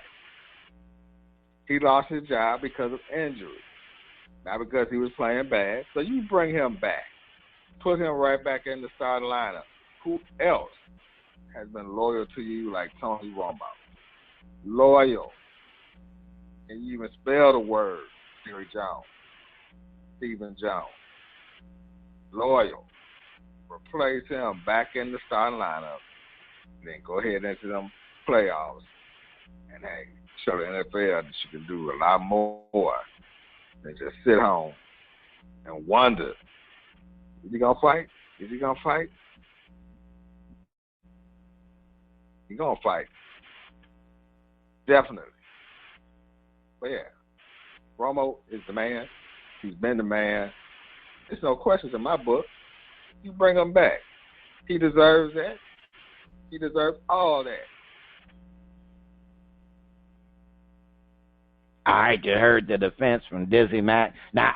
He lost his job because of injury, not because he was playing bad. So you bring him back. Put him right back in the starting lineup. Who else has been loyal to you like Tony Romo? Loyal. And you even spell the word Jerry Jones, Stephen Jones. Loyal. Replace him back in the starting lineup. Then go ahead into them playoffs. And hey, show the NFL that you can do a lot more than just sit home and wonder, is he going to fight? Is he going to fight? He's going to fight. Definitely. But yeah, Romo is the man. He's been the man. There's no questions in my book. You bring him back. He deserves that. He deserves all that.
All right, you heard the defense from DizzieMac. Now,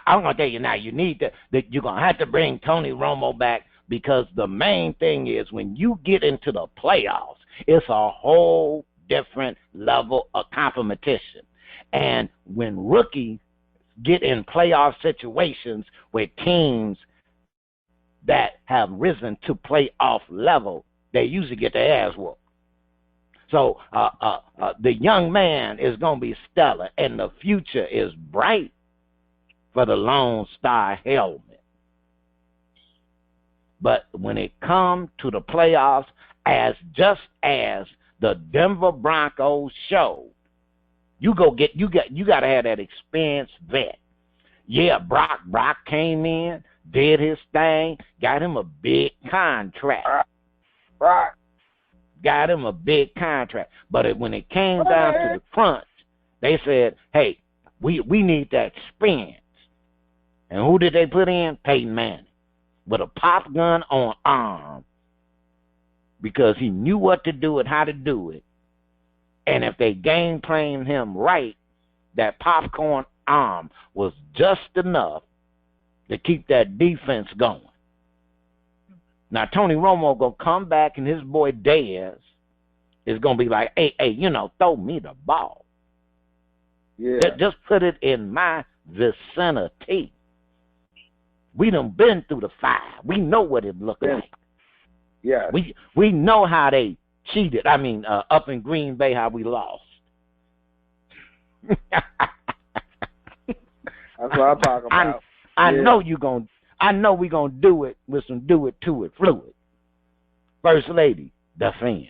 I'm going to tell you now, you're going to have to bring Tony Romo back, because the main thing is when you get into the playoffs, it's a whole different level of competition. And when rookies get in playoff situations with teams that have risen to playoff level, they usually get their ass whooped. So the young man is going to be stellar, and the future is bright for the Lone Star helmet. But when it comes to the playoffs, just as the Denver Broncos showed, you got to have that experienced vet. Yeah, Brock came in, did his thing, got him a big contract.
Right.
Got him a big contract. But when it came down to the crunch, they said, hey, we need that experience. And who did they put in? Peyton Manning. With a pop gun on arm, because he knew what to do and how to do it. And if they game planned him right, that popcorn arm was just enough to keep that defense going. Now, Tony Romo going to come back, and his boy Dez is going to be like, hey, throw me the ball.
Yeah.
Just put it in my vicinity. We done been through the fire. We know what it looked like.
Yeah.
We know how they cheated. Up in Green Bay, how we lost.
That's what I'm talking about.
I know we're gonna do it with some do it to it fluid. First Lady, defend.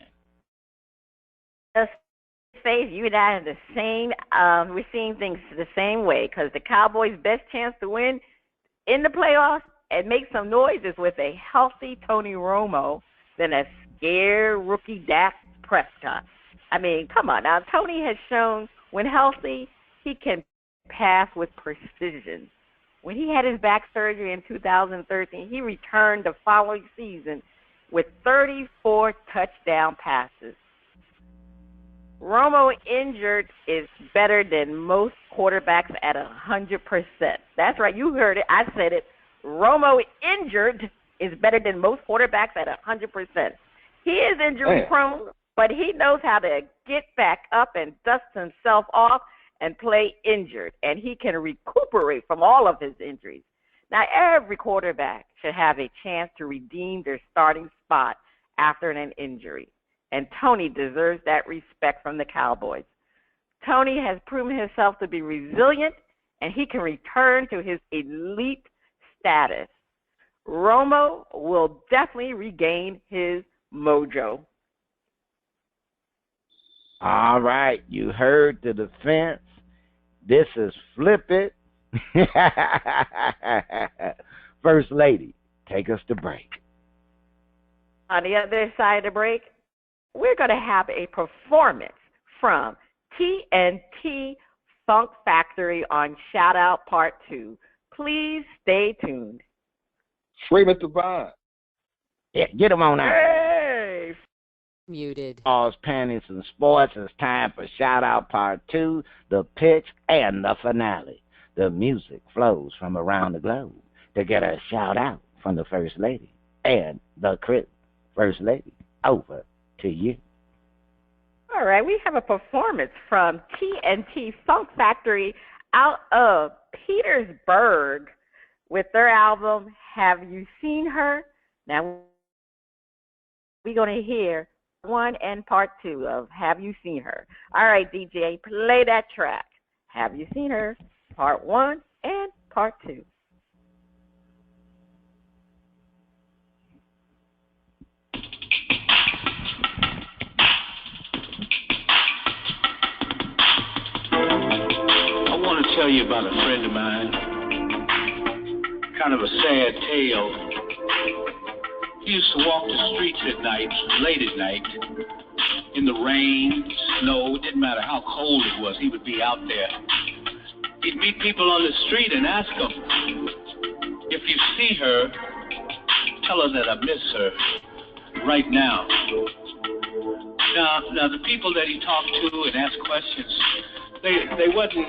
Face, you and I are the same. We're seeing things the same way, because the Cowboys' best chance to win in the playoffs and make some noises with a healthy Tony Romo than a scared rookie Dak Prescott. I mean, come on now. Tony has shown when healthy, he can pass with precision. When he had his back surgery in 2013, he returned the following season with 34 touchdown passes. Romo injured is better than most quarterbacks at 100%. That's right. You heard it. I said it. Romo injured is better than most quarterbacks at 100%. He is injury prone, but he knows how to get back up and dust himself off and play injured, and he can recuperate from all of his injuries. Now, every quarterback should have a chance to redeem their starting spot after an injury, and Tony deserves that respect from the Cowboys. Tony has proven himself to be resilient, and he can return to his elite status. Romo will definitely regain his mojo.
All right, you heard the defense. This is Flip It. First Lady, take us to break.
On the other side of the break, we're going to have a performance from T and T FunkFaktory on Shout Out Part 2. Please stay tuned.
Free Mr. Vine.
Yeah, get them on out.
Hey!
Muted.
Panties and Sports. It's time for Shout Out Part 2, the pitch and the finale. The music flows from around the globe to get a shout out from the First Lady and the crew. First Lady, over to you.
All right, we have a performance from T and T FunkFaktory out of Petersburg with their album, Have You Seen Her? Now, we're going to hear 1 and Part 2 of Have You Seen Her? All right, DJ, play that track. Have You Seen Her? Part 1 and Part 2.
I want to tell you about a friend of mine. Kind of a sad tale. He used to walk the streets at night, late at night, in the rain, snow, it didn't matter how cold it was, he would be out there. He'd meet people on the street and ask them, if you see her, tell her that I miss her right now. Now the people that he talked to and asked questions, they wasn't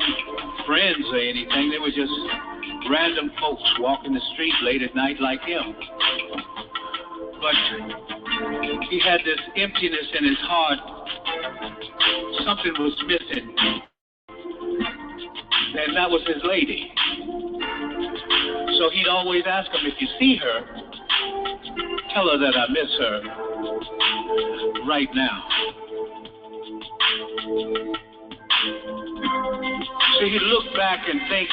friends or anything, they were just random folks walking the street late at night like him. But he had this emptiness in his heart. Something was missing. And that was his lady. So he'd always ask him, if you see her, tell her that I miss her right now. So he'd look back and think,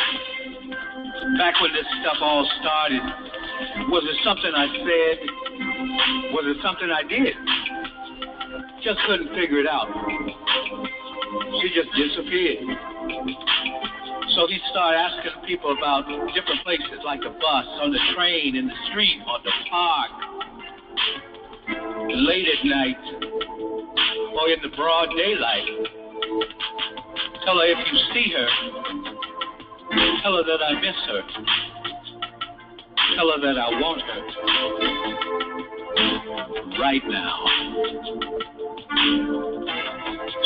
back when this stuff all started, was it something I said? Was it something I did? Just couldn't figure it out. She just disappeared. So he'd start asking people about different places, like the bus, on the train, in the street, on the park, late at night, or in the broad daylight. Tell her if you see her, tell her that I miss her. Tell her that I want her right now.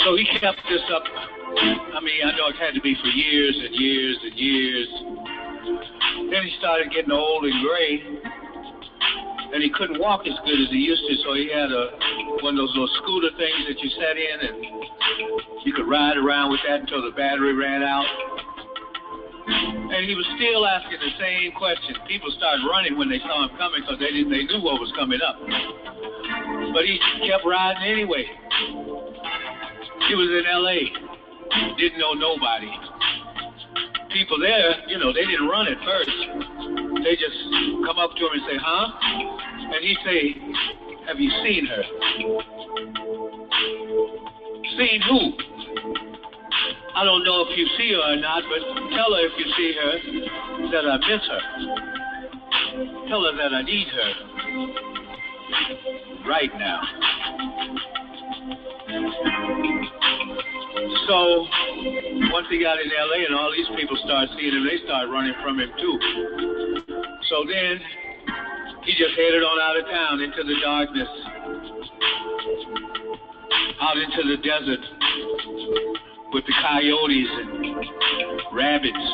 So he kept this up. I mean, I know it had to be for years and years and years. Then he started getting old and gray, and he couldn't walk as good as he used to, so he had one of those little scooter things that you sat in, and you could ride around with that until the battery ran out. And he was still asking the same question. People started running when they saw him coming because they knew what was coming up. But he kept riding anyway. He was in L.A., didn't know nobody. People there, they didn't run at first. They just come up to him and say, huh? And he'd say, have you seen her? Seen who? I don't know if you see her or not, but tell her if you see her that I miss her. Tell her that I need her right now. So, once he got in L.A. and all these people started seeing him, they started running from him too. So then, he just headed on out of town into the darkness, out into the desert with the coyotes and rabbits,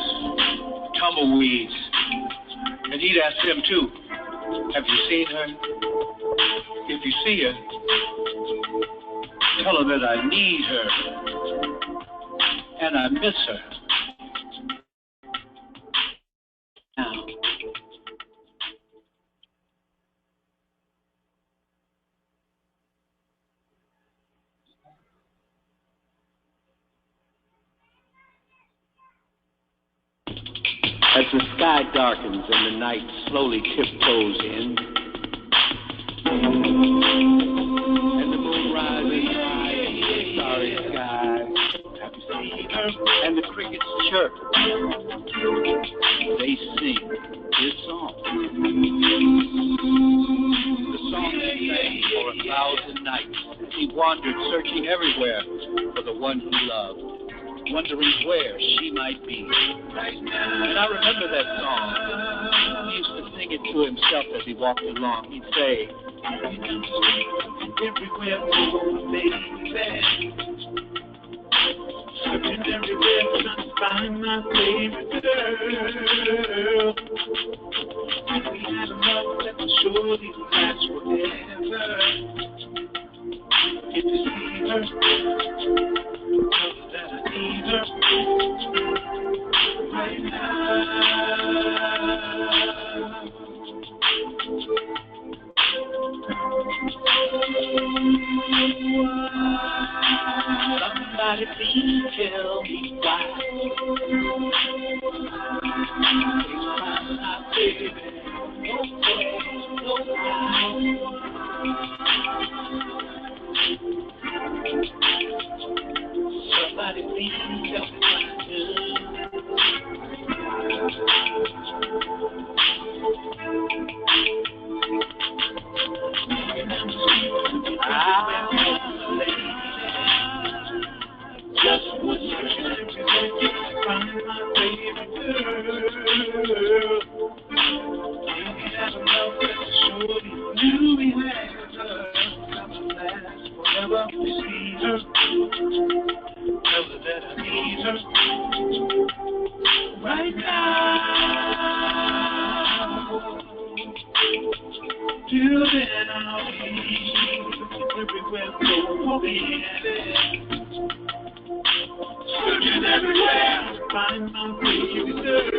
tumbleweeds. And he'd ask them too, have you seen her? If you see her, tell her that I need her and I miss her. Now. As the sky darkens and the night slowly tiptoes in, and the moon rises high in the starry sky, and the crickets chirp, they sing his song. The song he sang for 1,000 nights as he wandered searching everywhere for the one he loved, wondering where she might be. And I remember that song. He used to sing it to himself as he walked along. He'd say, everywhere, baby, searching everywhere trying to find my favorite girl. And we had a love that was surely last forever. If you see her, that I need her right now. Somebody please tell me why. My baby, no somebody please tell me what to do. Just was searching to find my favorite girl. We had a love that surely knew we had her. Never last forever. We see her. Tell her that I need her right now. Till then I'll be everywhere for me. Searching everywhere to find my favorite girl.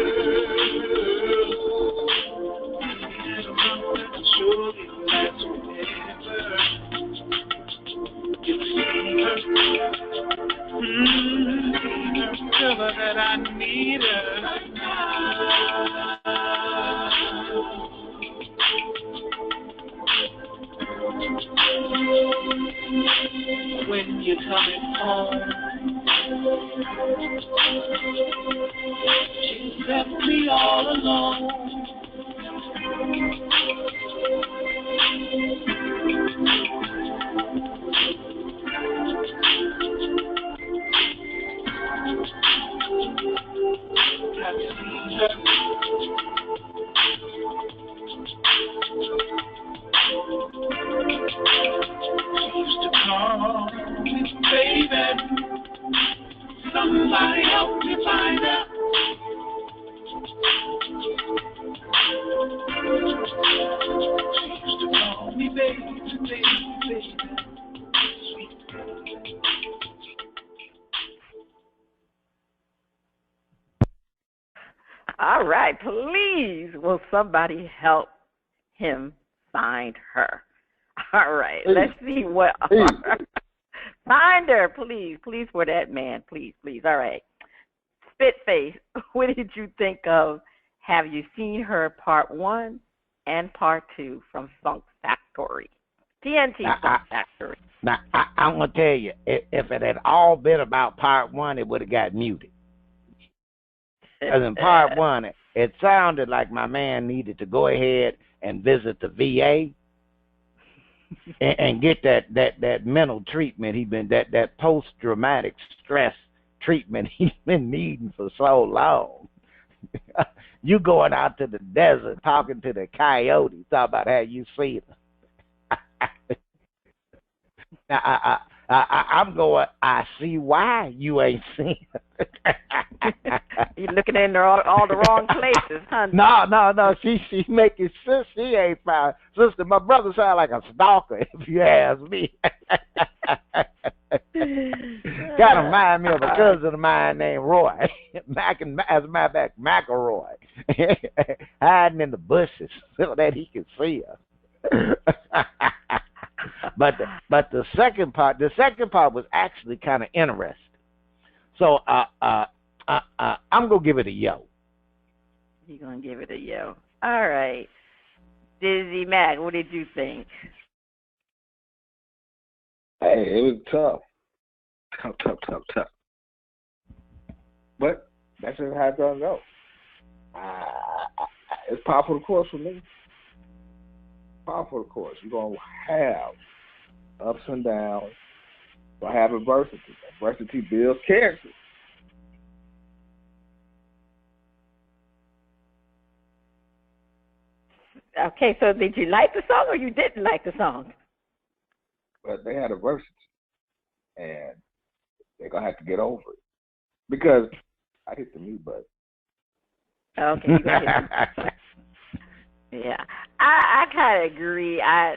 And a love that will surely last forever. You see her, tell her that I need her right now. When you're coming home, she left me all alone. Have you seen her? She used to call me, baby. Somebody help me find her. She used to call me, baby, baby, baby. Sweet.
All right, please, will somebody help him find her? All right,
Please.
let's see what.
Please.
Find her, please, please, for that man, please, please. All right, Spitface, what did you think of Have You Seen Her Part 1 and Part 2 from FunkFaktory? TNT FunkFaktory.
Now, I'm going to tell you, if it had all been about part one, it would have got muted. Because in part one, it sounded like my man needed to go ahead and visit the VA and get that mental treatment that post-traumatic stress treatment he's been needing for so long. You going out to the desert talking to the coyote, talk about how you see them. Now, I'm going, I see why you ain't seen it.
You're looking in all the wrong places, huh?
No. She making sense. She ain't found. Sister, my brother sound like a stalker, if you ask me. Kind of remind me of a cousin of mine named Roy. As a matter of fact, McElroy. Hiding in the bushes so that he can see her. But the second part was actually kind of interesting. So I'm gonna give it a yo.
You're gonna give it a yo. All right, DizzieMac, what did you think?
Hey, it was tough. Tough. But that's just how it's gonna go. It's par for the course for me. Par for the course. You're gonna have ups and downs. You're gonna have adversity. Adversity builds character.
Okay, so did you like the song or you didn't like the song?
But they had adversity, and they're gonna have to get over it. Because I hit the mute button.
Okay, you got it. Yeah, I kind of agree. I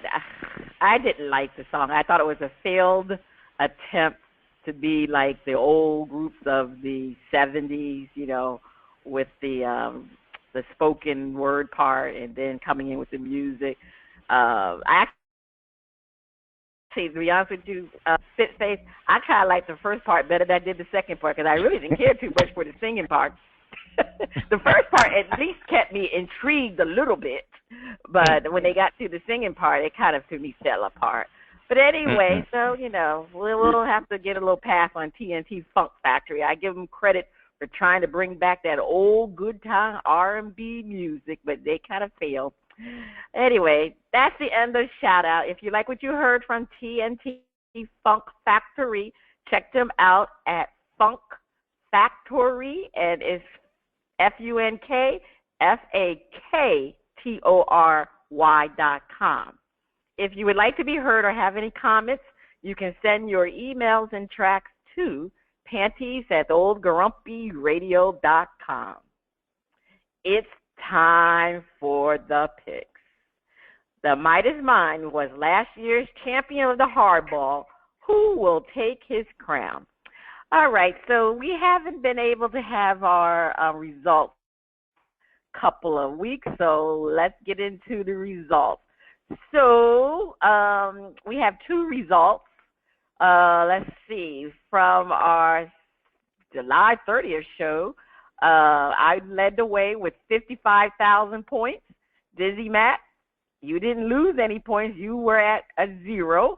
didn't like the song. I thought it was a failed attempt to be like the old groups of the 70s, you know, with the spoken word part and then coming in with the music. I actually, to be honest with you, Spitface, I kind of liked the first part better than I did the second part because I really didn't care too much for the singing part. The first part at least kept me intrigued a little bit, but when they got to the singing part, it kind of to me fell apart. But anyway, so, you know, we'll have to get a little pass on T and T FunkFaktory. I give them credit for trying to bring back that old good time R&B music, but they kind of failed. Anyway, that's the end of the shout-out. If you like what you heard from T and T FunkFaktory, check them out at FunkFaktory, and it's FunkFaktory.com. If you would like to be heard or have any comments, you can send your emails and tracks to panties@oldgrumpyradio.com. It's time for the picks. The Might Is Mine was last year's champion of the hardball. Who will take his crown? All right, so we haven't been able to have our results couple of weeks, so let's get into the results. So we have two results. Let's see, from our July 30th show, I led the way with 55,000 points. DizzieMac, you didn't lose any points. You were at a 0.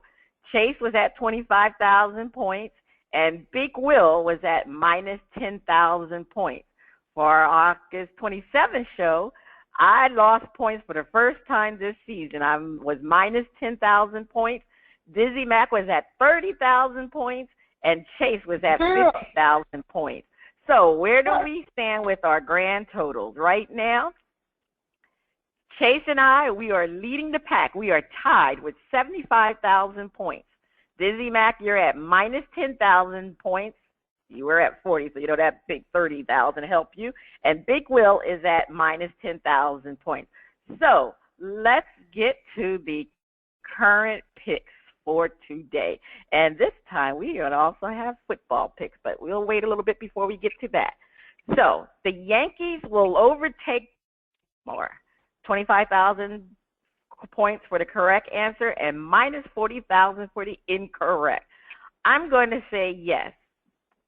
Chase was at 25,000 points. And Big Will was at minus 10,000 points. For our August 27th show, I lost points for the first time this season. I was minus 10,000 points. DizzieMac was at 30,000 points, and Chase was at 50,000 points. So where do we stand with our grand totals? Right now, Chase and I, we are leading the pack. We are tied with 75,000 points. DizzieMac, you're at minus 10,000 points. You were at 40, so you know that big 30,000 help you. And Big Will is at minus 10,000 points. So let's get to the current picks for today. And this time we are going to also have football picks, but we'll wait a little bit before we get to that. So the Yankees will overtake more, 25,000 points for the correct answer and minus 40,000 for the incorrect. I'm going to say yes.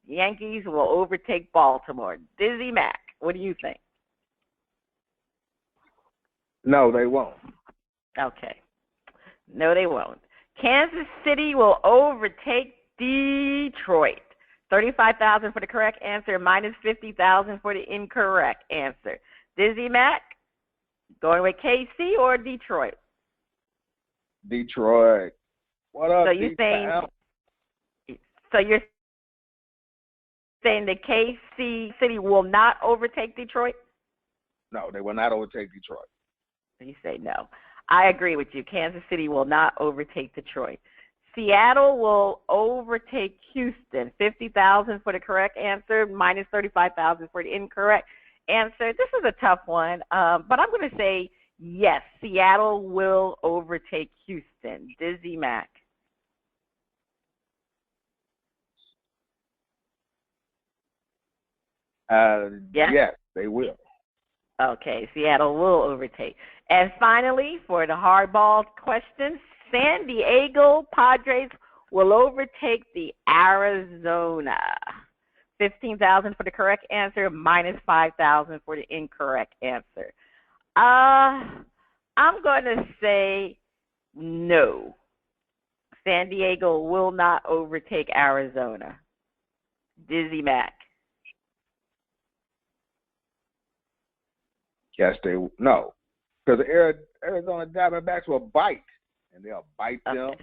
Yankees will overtake Baltimore. DizzieMac, what do you think?
No, they won't.
Okay. No, they won't. Kansas City will overtake Detroit. 35,000 for the correct answer, minus 50,000 for the incorrect answer. DizzieMac, going with KC or Detroit?
Detroit. What up,
So you're saying that KC City will not overtake Detroit?
No, they will not overtake Detroit.
You say no. I agree with you. Kansas City will not overtake Detroit. Seattle will overtake Houston. 50,000 for the correct answer, minus 35,000 for the incorrect answer. This is a tough one, but I'm going to say yes. Seattle will overtake Houston. DizzieMac.
Yes, they will.
Okay, Seattle will overtake. And finally, for the hardball question, San Diego Padres will overtake the Arizona. 15,000 for the correct answer, minus 5,000 for the incorrect answer. I'm going to say no. San Diego will not overtake Arizona. DizzieMac.
Yes, no. Because the Arizona Diamondbacks will bite, and they'll bite them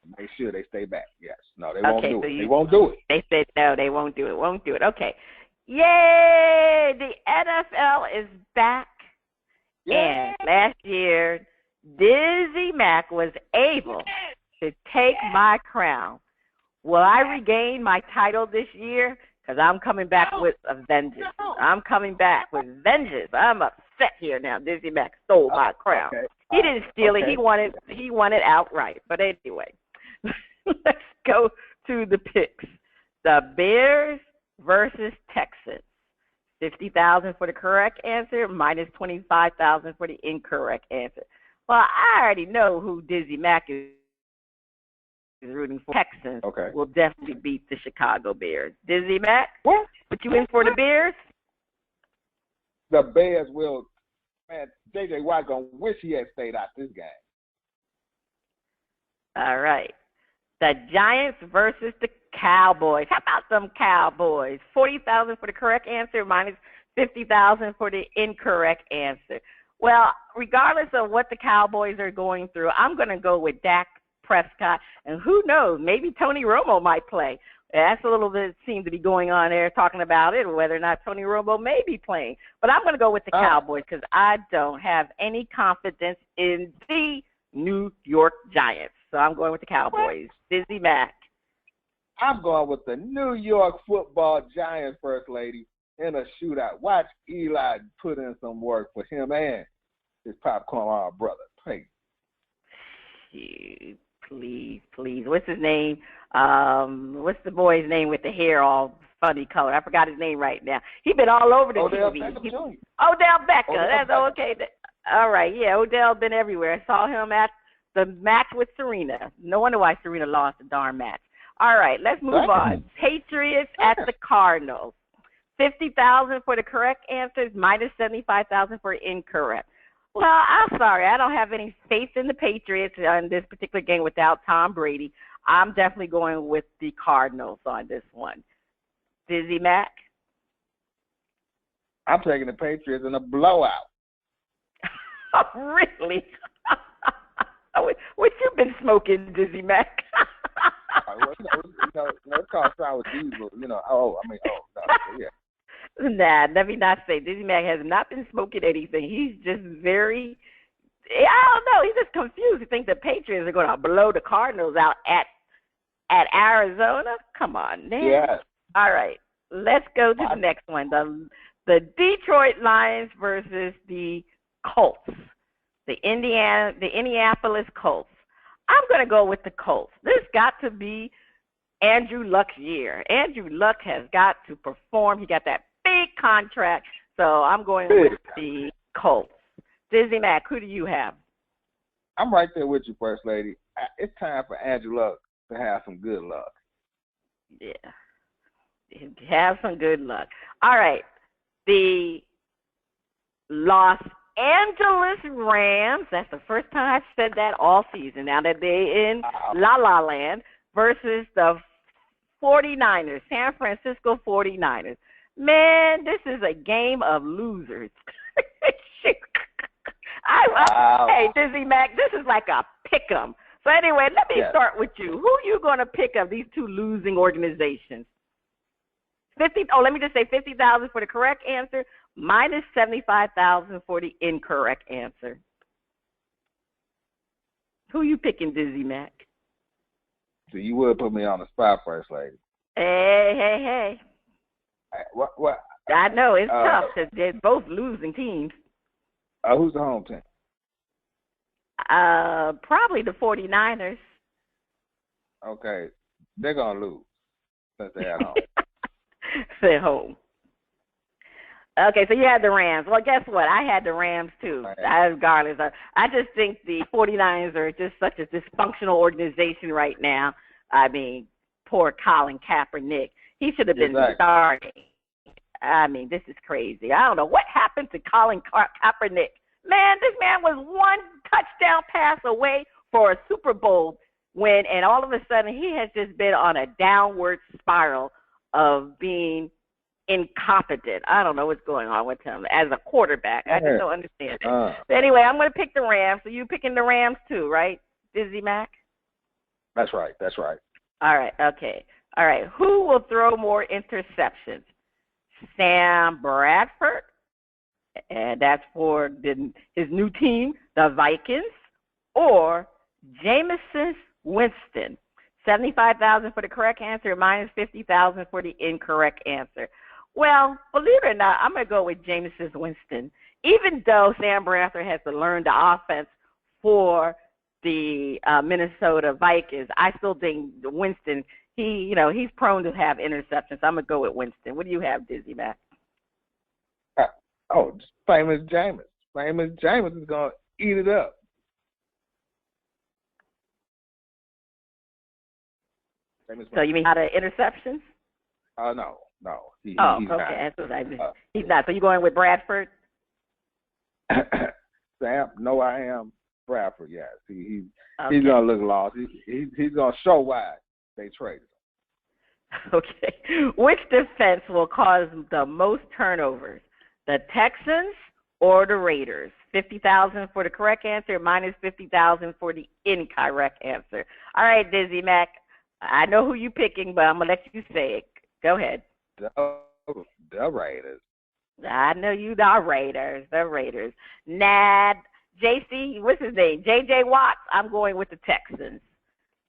and make sure they stay back. Yes. No, they won't do it. They won't do it.
They said no, they won't do it. Won't do it. Okay. Yay! The NFL is back. Yay. And last year, DizzieMac was able to take my crown. Will I regain my title this year? Because I'm coming back with a vengeance. I'm coming back with vengeance. I'm upset here now. DizzieMac stole my crown. Okay. He didn't steal it. He won it outright. But anyway, let's go to the picks. The Bears versus Texans. 50,000 for the correct answer, minus 25,000 for the incorrect answer. Well, I already know who DizzieMac is rooting for. Texans will definitely beat the Chicago Bears. DizzieMac, put you in for the Bears?
The Bears will. Man, J.J. Watt going to wish he had stayed out this game.
All right. The Giants versus the Cowboys. How about them Cowboys? 40,000 for the correct answer, minus 50,000 for the incorrect answer. Well, regardless of what the Cowboys are going through, I'm going to go with Dak Prescott, and who knows, maybe Tony Romo might play. That's a little bit seems to be going on there talking about it, whether or not Tony Romo may be playing. But I'm going to go with the Cowboys because I don't have any confidence in the New York Giants. So I'm going with the Cowboys. DizzieMac.
I'm going with the New York Football Giants, First Lady, in a shootout. Watch Eli put in some work for him and his popcorn brother. Please.
Please. What's his name? What's the boy's name with the hair all funny color? I forgot his name right now. He's been all over the TV. Odell Beckham. That's okay. All right, yeah, Odell been everywhere. I saw him at the match with Serena. No wonder why Serena lost the darn match. All right, let's move on. Patriots at the Cardinals. 50,000 for the correct answers, minus 75,000 for incorrect. Well, I'm sorry. I don't have any faith in the Patriots in this particular game without Tom Brady. I'm definitely going with the Cardinals on this one. DizzieMac?
I'm taking the Patriots in a blowout.
Really? What you been smoking, DizzieMac?
It's called sour diesel. Yeah.
Nah, let me not say. DizzieMac has not been smoking anything. He's just very, I don't know, he's just confused. He thinks the Patriots are going to blow the Cardinals out at Arizona? Come on, man.
Yeah.
All right, let's go to the next one. The Detroit Lions versus the Colts. The Indianapolis Colts. I'm going to go with the Colts. This got to be Andrew Luck's year. Andrew Luck has got to perform. He got that big contract, so I'm going with the Colts. DizzieMac, who do you have?
I'm right there with you, First Lady. It's time for Andrew Luck to have some good luck.
Yeah. Have some good luck. All right. The Los Angeles Rams. That's the first time I've said that all season. Now that they're in La La Land versus the 49ers, San Francisco 49ers. Man, this is a game of losers. Hey, DizzieMac, this is like a pick-em. So anyway, let me start with you. Who are you going to pick of these two losing organizations? Let me just say 50,000 for the correct answer, minus 75,000 for the incorrect answer. Who you picking, DizzieMac?
So you would put me on the spot, First Lady.
Hey.
What?
I know, it's tough because they're both losing teams.
Who's the home team?
Probably the 49ers.
Okay. They're going to lose since they're at home.
They're home. Okay, so you had the Rams. Well, guess what? I had the Rams, too. Regardless. I just think the 49ers are just such a dysfunctional organization right now. I mean, poor Colin Kaepernick. He should have been starting. I mean, this is crazy. I don't know what happened to Colin Kaepernick. Man, this man was one touchdown pass away for a Super Bowl win, and all of a sudden he has just been on a downward spiral of being incompetent. I don't know what's going on with him as a quarterback. I just don't understand it. But anyway, I'm going to pick the Rams. So you picking the Rams too, right, DizzieMac?
That's right.
All right, okay. All right, who will throw more interceptions? Sam Bradford, and that's for his new team, the Vikings, or Jameis Winston. 75,000 for the correct answer, minus 50,000 for the incorrect answer. Well, believe it or not, I'm going to go with Jameis Winston. Even though Sam Bradford has to learn the offense for the Minnesota Vikings, I still think Winston, he's prone to have interceptions. I'm going to go with Winston. What do you have, DizzieMac?
Famous Jameis. Famous Jameis is going to eat it up.
So you mean out of interceptions?
No. He's
okay.
not.
That's what I mean. He's not. So you going with Bradford?
Sam? No, I am Bradford. Yes, he's gonna look lost. He's gonna show why they traded him.
Okay. Which defense will cause the most turnovers? The Texans or the Raiders? 50,000 for the correct answer, minus 50,000 for the incorrect answer. All right, DizzieMac. I know who you're picking, but I'm going to let you say it. Go ahead.
The Raiders.
I know you the Raiders. Nah, JC, what's his name? J.J. Watts, I'm going with the Texans.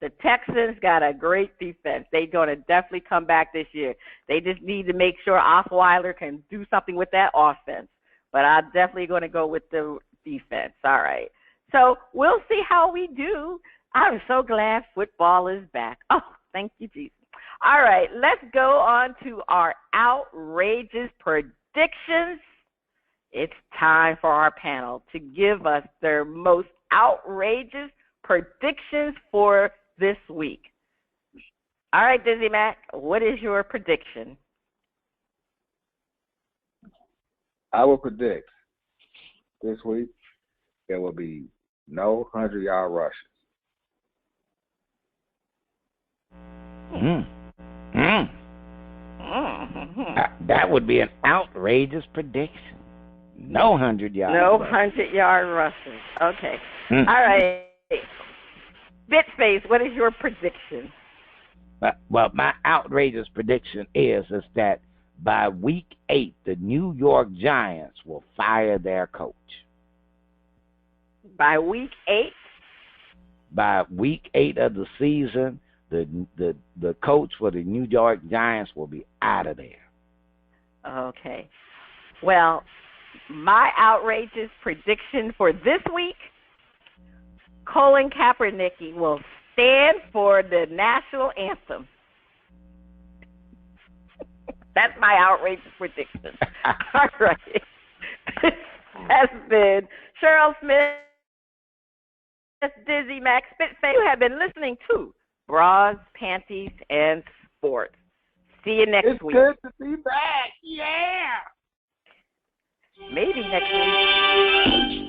The Texans got a great defense. They're going to definitely come back this year. They just need to make sure Osweiler can do something with that offense. But I'm definitely going to go with the defense. All right. So we'll see how we do. I'm so glad football is back. Oh, thank you, Jesus. All right, let's go on to our outrageous predictions. It's time for our panel to give us their most outrageous predictions for this week. All right, DizzieMac, what is your prediction?
I will predict this week there will be no 100-yard rushes.
That would be an outrageous prediction. No 100-yard.
No 100-yard rushes. Okay. All right. Spitface, what is your prediction?
Well, my outrageous prediction is that by week 8, the New York Giants will fire their coach.
By week 8?
By week 8 of the season, the coach for the New York Giants will be out of there.
Okay. Well, my outrageous prediction for this week, Colin Kaepernick will stand for the national anthem. That's my outrageous prediction. All right. This has been Cheryl Smith, DizzieMac, Spitface. You have been listening to Bras, Panties, and Sports. See you next week.
It's good to be back. Yeah.
Maybe next week.